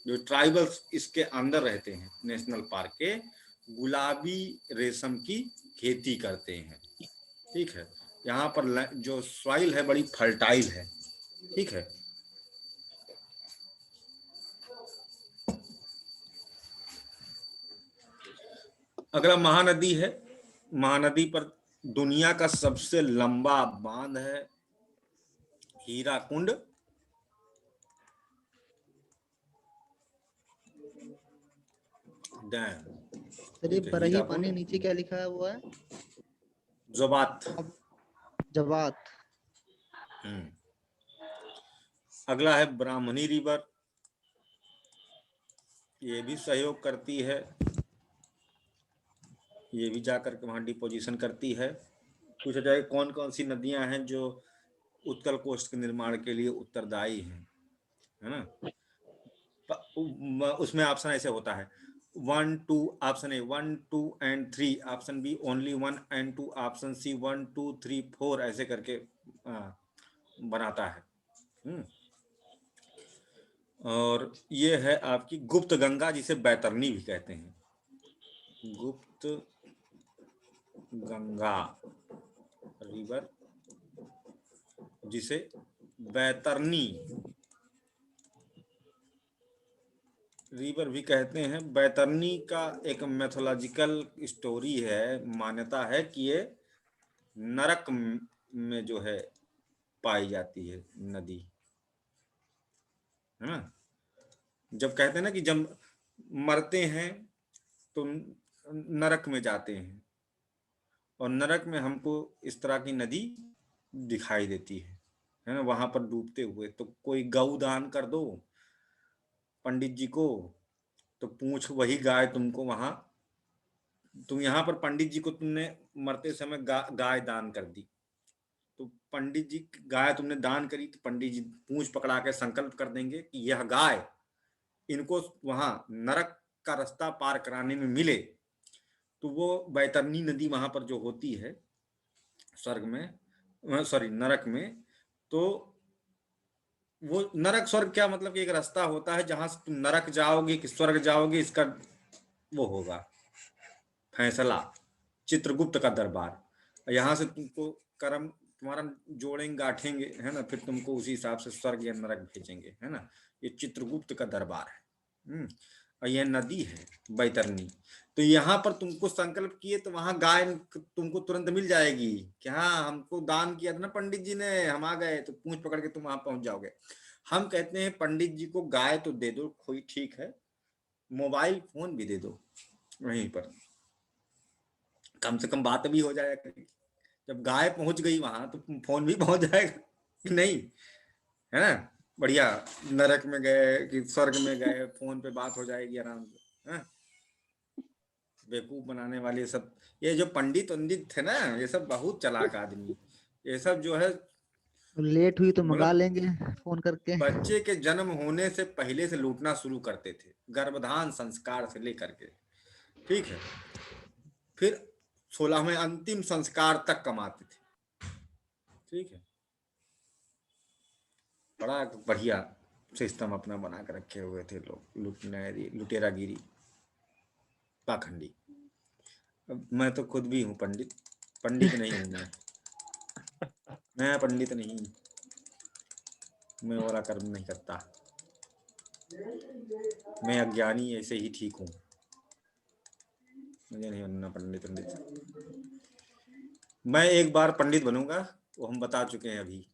जो ट्राइबल्स इसके अंदर रहते हैं नेशनल पार्क के, गुलाबी रेशम की खेती करते हैं, ठीक है। यहाँ पर जो सॉइल है बड़ी फर्टाइल है, ठीक है। अगला महानदी है। महानदी पर दुनिया का सबसे लंबा बांध है हीराकुंड डैम। चलिए, बरही पानी, नीचे क्या लिखा है वो है जोबात, जवात। अगला है ब्राह्मणी रिवर, ये भी सहयोग करती है, ये भी जाकर के वहां डिपोजिशन करती है। पूछा जाए कौन कौन सी नदियां हैं जो उत्कल कोस्ट के निर्माण के लिए उत्तरदायी हैं, है ना। उसमें ऑप्शन ऐसे होता है 1 2, option A 1 2 and 3, option B only 1 and 2, option C 1 2 3 4, ऐसे करके बनाता है। और ये है आपकी गुप्त गंगा, जिसे बैतरनी भी कहते हैं, गुप्त गंगा रिवर, जिसे बैतरनी रिवर भी कहते हैं। बैतरनी का एक मैथोलॉजिकल स्टोरी है, मान्यता है कि ये नरक में जो है पाई जाती है नदी, है ना। जब कहते हैं ना कि जब मरते हैं तो नरक में जाते हैं, और नरक में हमको इस तरह की नदी दिखाई देती है ना, वहां पर डूबते हुए। तो कोई गौ दान कर दो पंडित जी को, तो पूछ वही गाय तुमको वहां, तुम यहाँ पर पंडित जी को तुमने मरते समय गाय दान कर दी, तो पंडित जी गाय तुमने दान करी, तो पंडित जी पूंछ पकड़ा के संकल्प कर देंगे कि यह गाय इनको वहां नरक का रास्ता पार कराने में मिले। तो वो बैतरनी नदी वहां पर जो होती है स्वर्ग में, सॉरी नरक में, तो वो नरक स्वर्ग क्या मतलब कि एक रास्ता होता है जहां से तुम नरक जाओगे कि स्वर्ग जाओगे, इसका वो होगा फैसला, चित्रगुप्त का दरबार। यहाँ से तुमको कर्म तुम्हारा जोड़ेंगे गाठेंगे, है ना, फिर तुमको उसी हिसाब से स्वर्ग या नरक भेजेंगे, है ना। ये चित्रगुप्त का दरबार है। और यह नदी है बैतरनी। तो यहाँ पर तुमको संकल्प किए तो वहां गाय तुमको तुरंत मिल जाएगी कि हाँ हमको दान किया था ना पंडित जी ने, हम आ गए, तो पूंछ पकड़ के तुम वहां पहुंच जाओगे। हम कहते हैं पंडित जी को गाय तो दे दो, कोई ठीक है, मोबाइल फोन भी दे दो वहीं पर, कम से कम बात भी हो जाएगा। जब गाय पहुंच गई वहां तो फोन भी पहुंच जाएगा कि नहीं, है ना। बढ़िया, नरक में गए कि स्वर्ग में गए, फोन पे बात हो जाएगी आराम से, है। बेवकूफ बनाने वाले सब, ये जो पंडित थे ना, ये सब बहुत चालाक आदमी। ये सब जो है लेट हुई तो मंगा मतलब लेंगे फोन करके। बच्चे के जन्म होने से पहले से लूटना शुरू करते थे, गर्भधान संस्कार से लेकर के, ठीक है, फिर 16वें अंतिम संस्कार तक कमाते थे, ठीक है। बड़ा बढ़िया सिस्टम अपना बना कर रखे हुए थे लोग, लुटेरागिरी, पाखंडी। अब मैं तो खुद भी हूँ पंडित, पंडित नहीं हूँ मैं पंडित नहीं, मैं वाला कर्म नहीं करता, मैं अज्ञानी ऐसे ही ठीक हूँ, मुझे नहीं बनना पंडित। मैं एक बार पंडित बनूंगा, वो हम बता चुके हैं अभी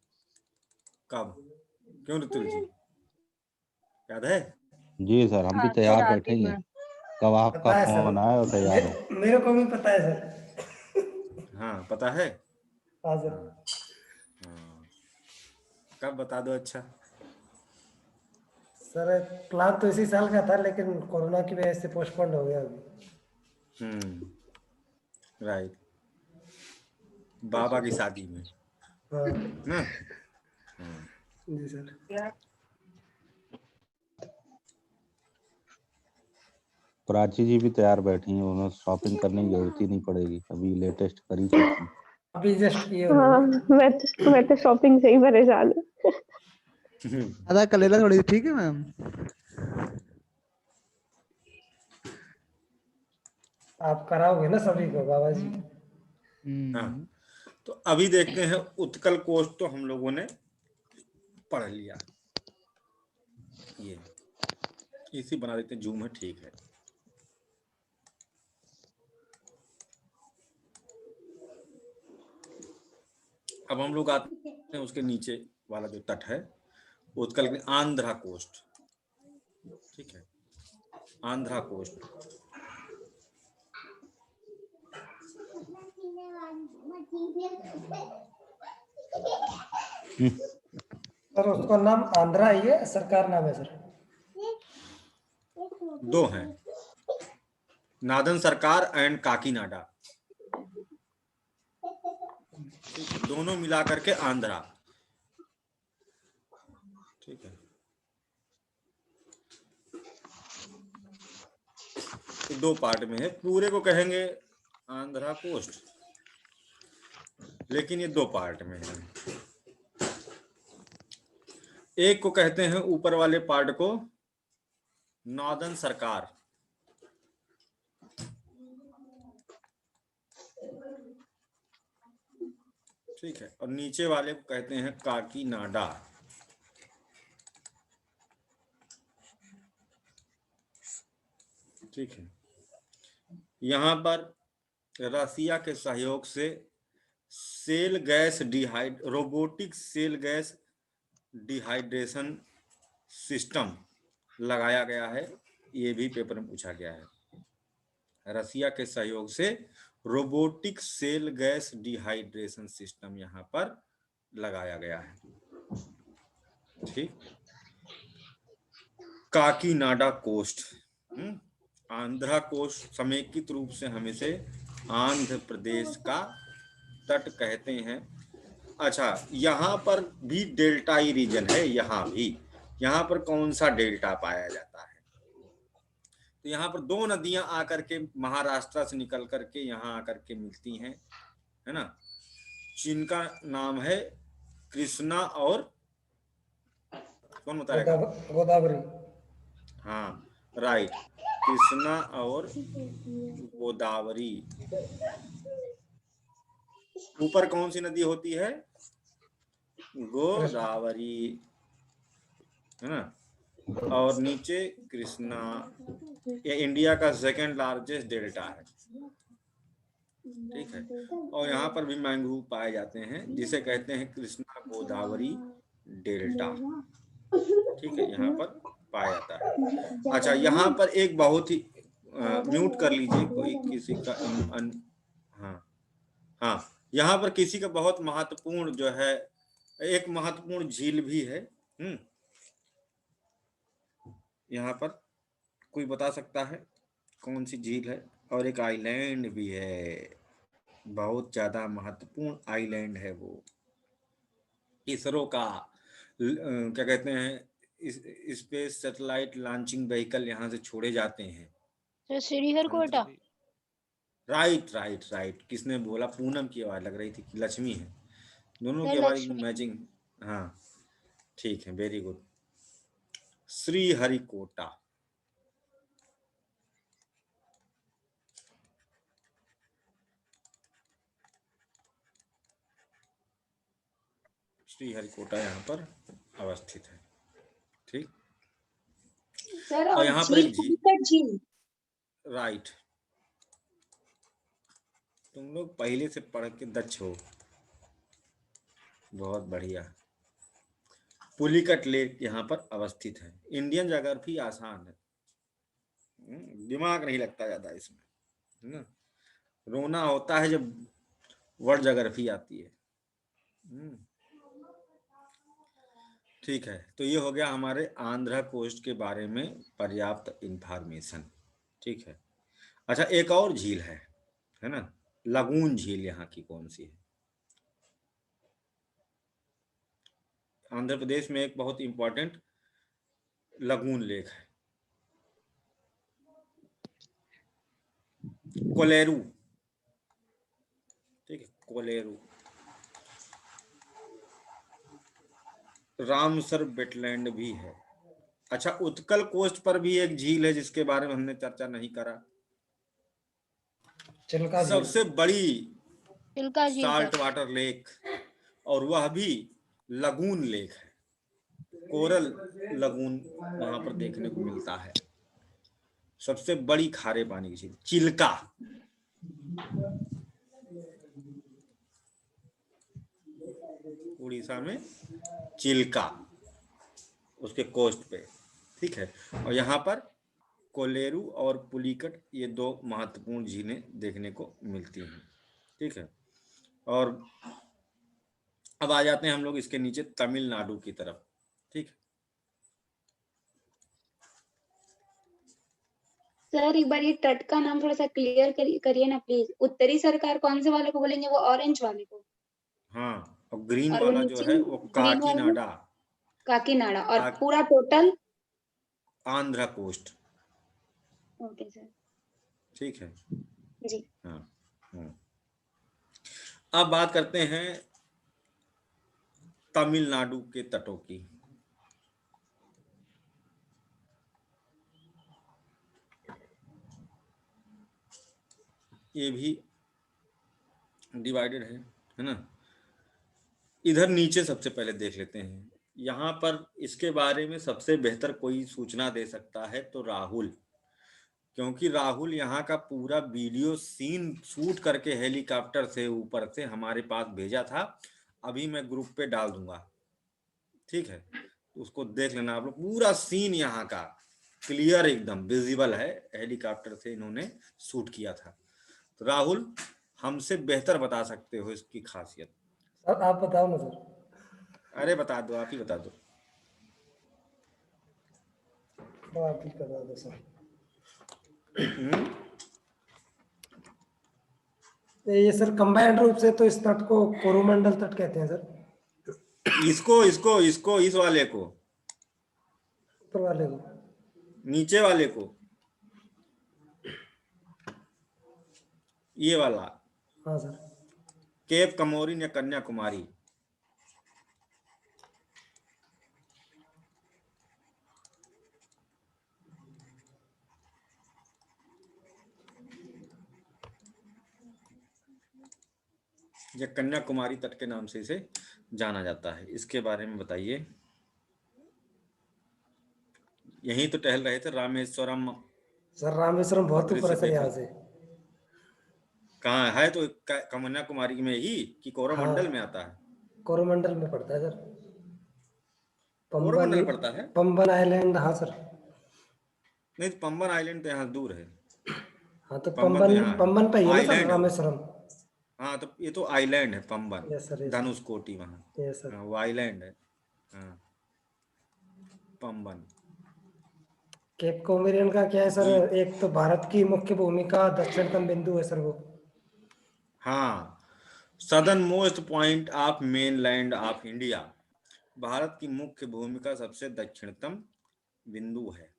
कब, क्यों ऋतुल जी, याद है? जी सर, हम भी तैयार बैठे ही हैं, कब आपका फोन आए और तैयार हो। मेरे को भी पता है सर। हाँ पता है। हाँ सर। हाँ, कब बता दो। अच्छा सर प्लान तो इसी साल का था, लेकिन कोरोना की वजह से पोस्टपोन्ड हो गया अभी। राइट, बाबा की शादी में ना। जी सर। प्राची जी भी तैयार बैठी हैं, उन्हें शॉपिंग करने की जरूरत ही नहीं पड़ेगी, अभी लेटेस्ट कर ही सकती हैं। अभी जस्ट किए। हाँ, मैं तो शॉपिंग से ही परेशान हूँ। आधा कर लेना थोड़ी, ठीक है मैम। आप कराओगे ना सभी को बाबा जी। हाँ, तो अभी देखते हैं उत्कल कोश तो हम लोगों ने पढ़ लिया, ये इसी बना देते हैं, जूम है, ठीक है। अब हम लोग आते हैं उसके नीचे वाला जो तट है, उत्कल के आंध्रा कोस्ट, ठीक है, आंध्रा कोस्ट। सर उसका नाम आंध्रा ही है, सरकार नाम है सर? दो हैं, नादन सरकार एंड काकीनाडा, दोनों मिला करके आंध्रा, ठीक है। तो दो पार्ट में है, पूरे को कहेंगे आंध्रा कोस्ट, लेकिन ये दो पार्ट में है। एक को कहते हैं ऊपर वाले पार्ट को नॉर्दर्न सरकार, ठीक है, और नीचे वाले को कहते हैं काकीनाडा। ठीक है, यहाँ पर रसिया के सहयोग से cell gas robotic cell gas dehydration system लगाया गया है, ये भी पेपर में पूछा गया है। रसिया के सहयोग से robotic cell gas dehydration system यहाँ पर लगाया गया है। ठीक, काकीनाडा कोस्ट, आंध्रा कोस्ट समेकित रूप से हम इसे आंध्र प्रदेश का तट कहते हैं। अच्छा, यहाँ पर भी डेल्टाई रीजन है। यहाँ पर कौन सा डेल्टा पाया जाता है? तो यहाँ पर दो नदियां आकर के महाराष्ट्र से निकल करके यहाँ आकर के मिलती हैं, है ना, जिनका नाम है कृष्णा और कौन बताएगा? गोदावरी। हाँ, राइट, कृष्णा और गोदावरी। ऊपर कौन सी नदी होती है? गोदावरी, है ना, और नीचे कृष्णा। ये इंडिया का सेकंड लार्जेस्ट डेल्टा है। ठीक है, और यहाँ पर भी मैंग्रोव पाए जाते हैं, जिसे कहते हैं कृष्णा गोदावरी डेल्टा। ठीक है, यहाँ पर पाया जाता है। अच्छा, यहाँ पर एक बहुत ही म्यूट कर लीजिए कोई किसी का हाँ, यहाँ पर किसी का बहुत महत्वपूर्ण जो है, एक महत्वपूर्ण झील भी है। यहाँ पर कोई बता सकता है कौन सी झील है? और एक आइलैंड भी है, बहुत ज्यादा महत्वपूर्ण आइलैंड है वो। इसरो का क्या कहते हैं, स्पेस सैटेलाइट लॉन्चिंग व्हीकल यहाँ से छोड़े जाते हैं। तो श्रीहरिकोटा। राइट। किसने बोला? पूनम की आवाज लग रही थी कि लक्ष्मी है, दोनों की आवाज मैचिंग। हाँ, ठीक है, वेरी गुड। श्रीहरिकोटा। श्रीहरिकोटा यहाँ पर अवस्थित है। ठीक, सर, और यहाँ पर एक झील। राइट, तुम लोग पहले से पढ़ के दक्ष हो, बहुत बढ़िया। पुलिकट लेक यहाँ पर अवस्थित है। इंडियन ज्योग्राफी आसान है, दिमाग नहीं लगता ज्यादा इसमें, है ना। रोना होता है जब वर्ल्ड ज्योग्राफी आती है। ठीक है, तो ये हो गया हमारे आंध्रा कोस्ट के बारे में पर्याप्त इंफॉर्मेशन। ठीक है, अच्छा, एक और झील है ना, लगून झील यहाँ की कौन सी है? आंध्र प्रदेश में एक बहुत इंपॉर्टेंट लगून लेक है, कोलेरू। ठीक है, कोलेरू। रामसर वेटलैंड भी है। अच्छा, उत्कल कोस्ट पर भी एक झील है जिसके बारे में हमने चर्चा नहीं करा, सबसे बड़ी साल्ट वाटर लेक, और वह भी लगून लेक है। कोरल लगून वहां पर देखने को मिलता है। सबसे बड़ी खारे पानी की झील चिल्का, उड़ीसा में चिल्का, उसके कोस्ट पे। ठीक है, और यहाँ पर कोलेरू और पुलिकट, ये दो महत्वपूर्ण झीलें देखने को मिलती हैं। ठीक है, और अब आ जाते हैं हम लोग इसके नीचे तमिलनाडु की तरफ। ठीक है सर, एक बार ये तट का नाम थोड़ा सा क्लियर करिए ना प्लीज। उत्तरी सरकार कौन से वाले को बोलेंगे? वो ऑरेंज वाले को? हाँ, और ग्रीन वाला जो है वो काकीनाडा। काकीनाडा, और पूरा total Andhra coast. Okay sir, ठीक है जी। हाँ, अब बात करते हैं तमिलनाडु के तटों की। ये भी डिवाइडेड है ना। इधर नीचे सबसे पहले देख लेते हैं। यहाँ पर इसके बारे में सबसे बेहतर कोई सूचना दे सकता है तो राहुल, क्योंकि राहुल यहाँ का पूरा वीडियो सीन शूट करके हेलीकॉप्टर से ऊपर से हमारे पास भेजा था। अभी मैं ग्रुप पे डाल दूंगा, ठीक है, उसको देख लेना आप लोग, पूरा सीन यहाँ का क्लियर एकदम विजिबल है, हेलीकॉप्टर से इन्होंने शूट किया था। तो राहुल हमसे बेहतर बता सकते हो इसकी खासियत। सर आप बताओ ना सर। अरे बता दो, आप ही बता दो। तो आप ही बता दो सर। ये सर कंबाइंड रूप से तो इस तट को कोरोमंडल तट कहते हैं सर। इसको इस वाले को, ऊपर वाले को, नीचे वाले को, ये वाला। हाँ सर। केप कमोरिन या कन्याकुमारी। या कन्याकुमारी तट के नाम से इसे जाना जाता है। इसके बारे में बताइए। यहीं तो टहल रहे थे रामेश्वरम। सर रामेश्वरम बहुत ऊपर है सर यहाँ से। कहाँ है? तो कन्याकुमारी में ही कि कोरोमंडल में आता है? कोरोमंडल में पड़ता है सर। कोरोमंडल पड़ता है? पंबन आइलैंड, हाँ सर। नहीं, पंबन आइलैंड तो यहाँ दूर है। हाँ तो पंबन पे ही है ना सर रामेश्वरम। हाँ तो ये तो आइलैंड है पंबन। Yes sir. धनुषकोटी वहाँ। Yes sir. वो आइलैंड है। हाँ पंबन। केप कोमोरिन का क्या है सर, एक तो भारत की मुख्य भूमिका दक्षिणतम बिंदु है सर वो। हाँ, southern most point of mainland of India. Bharat की मुख्य भूमिका सबसे दक्षिणतम बिंदु है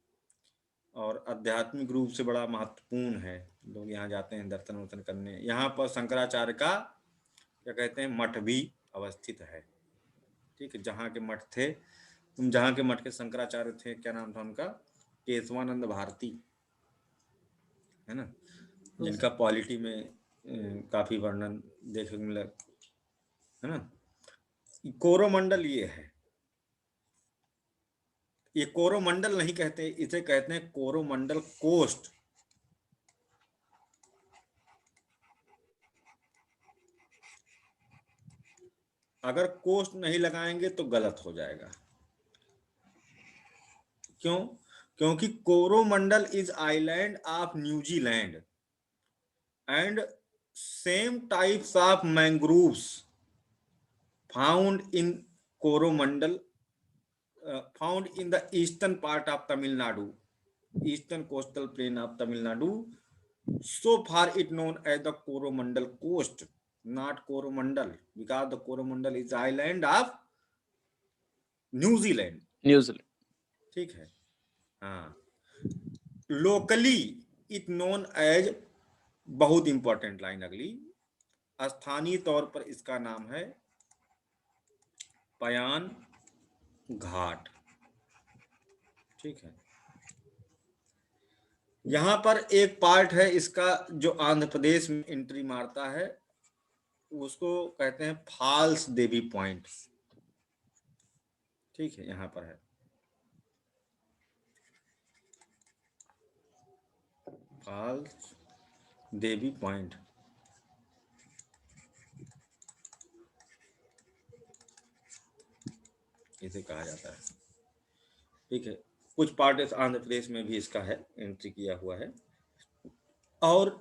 और आध्यात्मिक रूप से बड़ा महत्वपूर्ण है। लोग यहाँ जाते हैं दर्शन वर्शन करने। यहाँ पर शंकराचार्य का क्या कहते हैं मठ भी अवस्थित है। ठीक है, जहाँ के मठ थे, तुम जहाँ के मठ के शंकराचार्य थे, क्या नाम था उनका? केशवानंद भारती, है ना, जिनका पॉलिटी में काफी वर्णन देखने को मिला, है ना। कोरोमंडल ये है। ये कोरोमंडल नहीं कहते, इसे कहते हैं कोरोमंडल कोस्ट। अगर कोस्ट नहीं लगाएंगे तो गलत हो जाएगा। क्यों? क्योंकि Coromandel is island of New Zealand and same types of mangroves found in Coromandel found in the eastern part of Tamil Nadu, eastern coastal plain of Tamil Nadu. So far it known as the Coromandel coast, not Coromandel, because the Coromandel is island of New Zealand. ठीक है। हाँ, locally it known as, बहुत important line अगली, स्थानीय तौर पर इसका नाम है पयान घाट। ठीक है, यहां पर एक पार्ट है इसका जो आंध्र प्रदेश में एंट्री मारता है, उसको कहते हैं फाल्स देवी पॉइंट। ठीक है, यहां पर है फाल्स देवी पॉइंट। इसे कहा जाता है। ठीक है, कुछ पार्ट आंध्र प्रदेश में भी इसका है, एंट्री किया हुआ है। और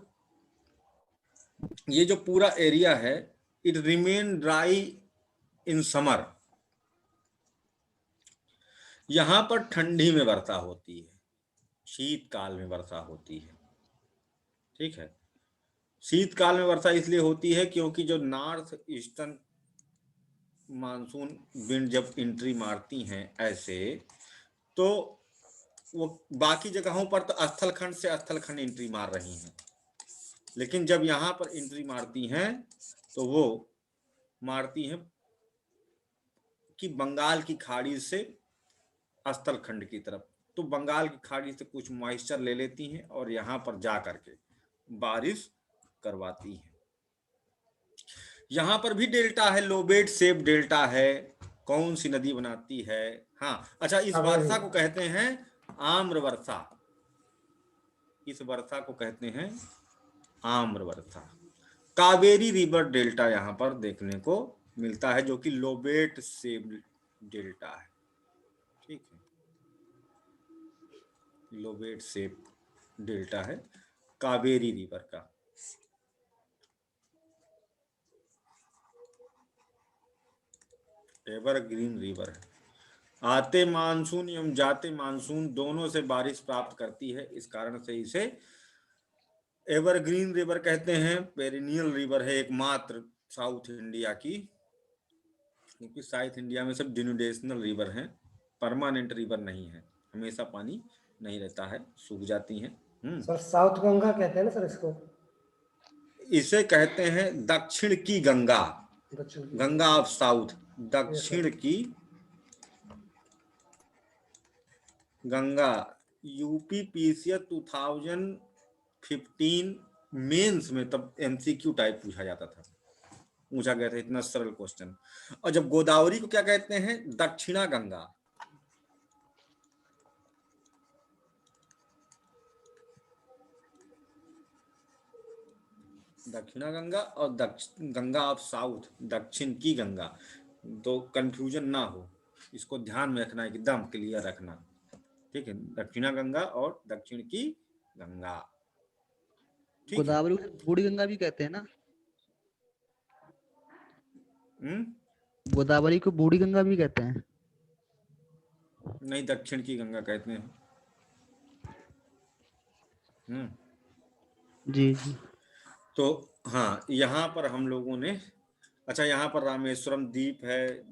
ये जो पूरा एरिया है, it remain dry in summer. यहां पर ठंडी में वर्षा होती है, शीतकाल में वर्षा होती है। ठीक है, शीतकाल में वर्षा इसलिए होती है क्योंकि जो नॉर्थ ईस्टर्न मानसून विंड जब एंट्री मारती हैं ऐसे, तो वो बाकी जगहों पर तो स्थलखंड से स्थलखंड एंट्री मार रही हैं, लेकिन जब यहाँ पर एंट्री मारती हैं तो वो मारती हैं कि बंगाल की खाड़ी से स्थलखंड की तरफ। तो बंगाल की खाड़ी से कुछ मॉइस्चर ले लेती हैं और यहाँ पर जा करके बारिश करवाती हैं। यहाँ पर भी डेल्टा है, लोबेट शेप डेल्टा है। कौन सी नदी बनाती है? हाँ, अच्छा, इस वर्षा को कहते हैं आम्र वर्षा। इस वर्षा को कहते हैं आम्र वर्षा। कावेरी रिवर डेल्टा यहाँ पर देखने को मिलता है, जो कि लोबेट शेप डेल्टा है। ठीक है, लोबेट शेप डेल्टा है कावेरी रिवर का। एवरग्रीन रिवर है, आते मानसून एवं जाते मानसून दोनों से बारिश प्राप्त करती है, इस कारण से इसे एवरग्रीन रिवर कहते हैं। पेरिनियल रिवर है एकमात्र साउथ इंडिया की, क्योंकि साउथ इंडिया में सब डिनुडेशनल रिवर हैं, परमानेंट रिवर नहीं है, हमेशा पानी नहीं रहता है, सूख जाती हैं। सर साउथ गंगा कहते हैं ना सर इसको? इसे कहते हैं दक्षिण की गंगा, गंगा ऑफ साउथ, दक्षिण की गंगा। यूपीपीसीएस 2015 मेंस में तब एमसीक्यू टाइप पूछा जाता था, पूछा गया था, इतना सरल क्वेश्चन। और जब गोदावरी को क्या कहते हैं? दक्षिणा गंगा। दक्षिणा गंगा और गंगा ऑफ साउथ, दक्षिण की गंगा, तो कंफ्यूजन ना हो, इसको ध्यान में रखना, एकदम क्लियर रखना, ठीक है? दक्षिणा गंगा और दक्षिण की गंगा। गोदावरी को बूढ़ी गंगा भी कहते हैं ना? गोदावरी को बूढ़ी गंगा भी कहते हैं? नहीं, दक्षिण की गंगा कहते हैं। जी जी। तो हाँ, यहाँ पर हम लोगों ने, अच्छा यहाँ पर रामेश्वरम द्वीप है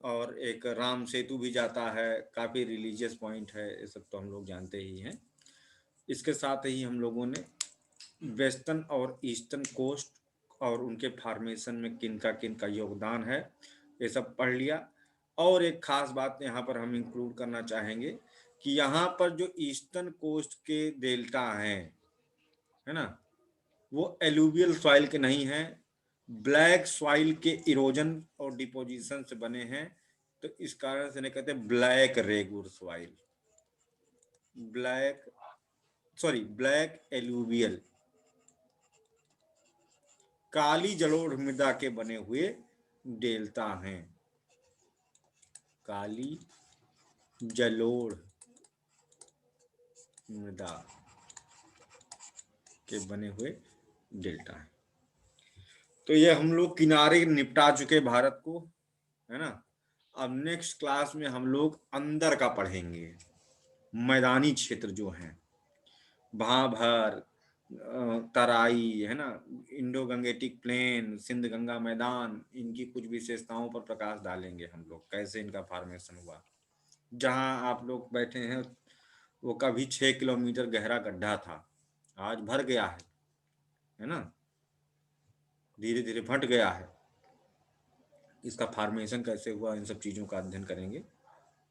और एक राम सेतु भी जाता है, काफी रिलीजियस पॉइंट है, ये सब तो हम लोग जानते ही हैं। इसके साथ ही हम लोगों ने वेस्टर्न और ईस्टर्न कोस्ट और उनके फॉर्मेशन में किन का योगदान है, ये सब पढ़ लिया। और एक खास बात यहाँ पर हम इंक्लूड करना चाहेंगे कि यहाँ पर जो ईस्टर्न कोस्ट के डेल्टा हैं, है ना, वो एलुवियल सॉइल के नहीं हैं, ब्लैक सॉइल के इरोजन और डिपोजिशन से बने हैं, तो इस कारण से इन्हें कहते हैं black regur soil, black alluvial, काली जलोढ़ मृदा के बने हुए डेल्टा हैं, काली जलोढ़ मृदा के बने हुए डेल्टा है। तो ये हम लोग किनारे निपटा चुके भारत को, है ना। अब नेक्स्ट क्लास में हम लोग अंदर का पढ़ेंगे, मैदानी क्षेत्र जो हैं, भाभर, तराई, है ना, Indo Gangetic plain, Sindh Ganga मैदान, इनकी कुछ विशेषताओं पर प्रकाश डालेंगे हम लोग, कैसे इनका फॉर्मेशन हुआ। जहां आप लोग बैठे हैं वो कभी 6 किलोमीटर गहरा गड्ढा था, आज भर गया है ना, धीरे धीरे फट गया है। इसका फॉर्मेशन कैसे हुआ, इन सब चीजों का अध्ययन करेंगे,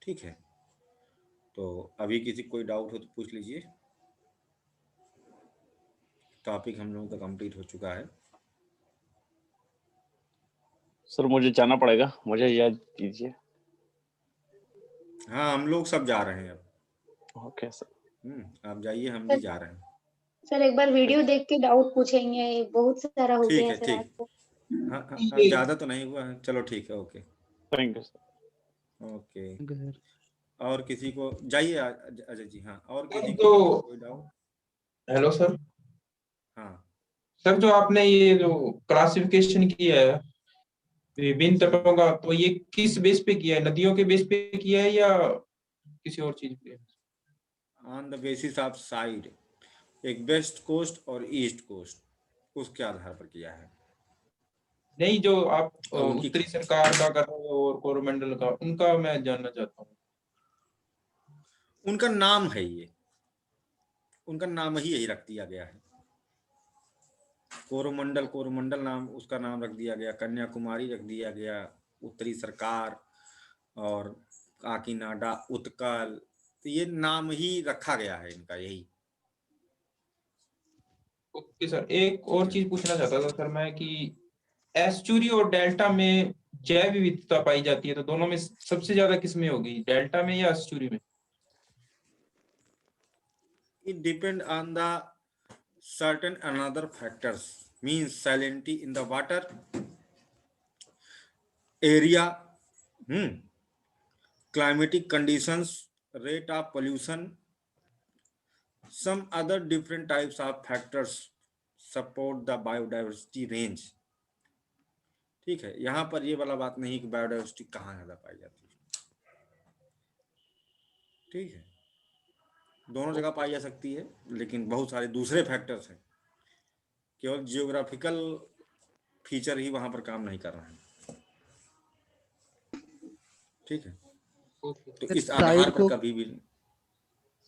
ठीक है। तो अभी किसी कोई डाउट हो तो पूछ लीजिए। टॉपिक हम लोगों का कंप्लीट हो चुका है। सर मुझे जाना पड़ेगा, मुझे याद दीजिए। हाँ, हम लोग सब जा रहे हैं अब। Okay sir. आप जाइए, हम भी जा रहे हैं। सर एक बार वीडियो देख के डाउट पूछेंगे, बहुत सारा हो गया सर आज तो। हाँ, ज्यादा तो नहीं हुआ है, चलो ठीक है, okay, thank you sir. Okay. और किसी को जाइए अजय जी, हाँ, और किसी तो को कोई डाउट? Hello sir. हाँ सर, जो आपने ये जो क्लासिफिकेशन किया है विभिन्न तटों का, तो ये किस बेस पे किया है? नदियों के बेस पे किया है या किसी और चीज पे? On the basis of side, एक वेस्ट कोस्ट और ईस्ट कोस्ट, उसके आधार पर किया है। नहीं, जो आप उत्तरी सरकार का कर रहे हो और कोरोमंडल का, उनका मैं जानना चाहता हूँ। उनका नाम है ये, उनका नाम ही यही रख दिया गया है, कोरोमंडल नाम, उसका नाम रख दिया गया, कन्याकुमारी रख दिया गया, उत्तरी सरकार और काकीनाडा, उत्कल, तो ये नाम ही रखा गया है इनका, यही। ओके सर, एक और चीज पूछना चाहता था सर मैं कि एस्चुरी और डेल्टा में जैव विविधता पाई जाती है, तो दोनों में सबसे ज्यादा किसमें होगी, डेल्टा में या एस्चुरी में? It depend on the certain another factors, means salinity in the water, area, climatic conditions, rate of pollution, some other different types of factors support the biodiversity range। ठीक है, यहाँ पर ये वाला बात नहीं कि बायोडाइवर्सिटी कहाँ ज्यादा पाई जाती है, ठीक है, दोनों जगह पाई जा सकती है, लेकिन बहुत सारे दूसरे फैक्टर्स हैं, केवल जियोग्राफिकल फीचर ही वहां पर काम नहीं कर रहे हैं, ठीक है। तो इस आधार पर कभी भी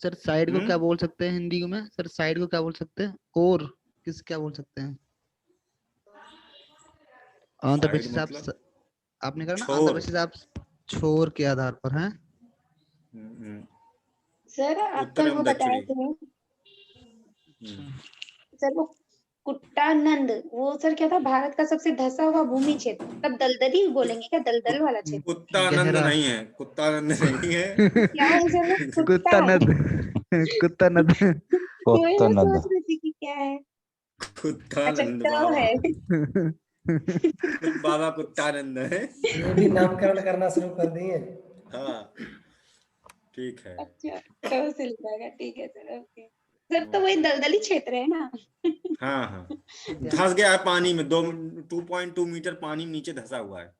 सर साइड को क्या बोल सकते हैं हिंदी में? सर साइड को क्या बोल सकते हैं? और किस क्या बोल सकते हैं? ऑन द बेसिस आप आपने कहा ना, ऑन द बेसिस आप छोर के आधार पर हैं। सर आप कल वो बताए थे सर, वो कुट्टानंद, वो सर क्या था? भारत का सबसे धंसा हुआ भूमि क्षेत्र, तब दलदली बोलेंगे क्या? दलदल वाला क्षेत्र? कुत्तानंद नहीं है, कुत्तानंद नहीं है। क्या है सर? कुत्तानंद, कुत्तानंद, कुत्तानंद सोच रही थी कि क्या है। कुत्तानंद बाबा है। बाबा कुत्तानंद है। ये भी नामकरण करना शुरू कर दिए। हाँ ठीक है। अच्छा तो उसे लिखेगा, ठीक है सर, ओके सर। तो वही दलदली क्षेत्र है ना? हाँ हाँ, धंस गया है पानी में, 2.2 मीटर पानी नीचे धंसा हुआ है।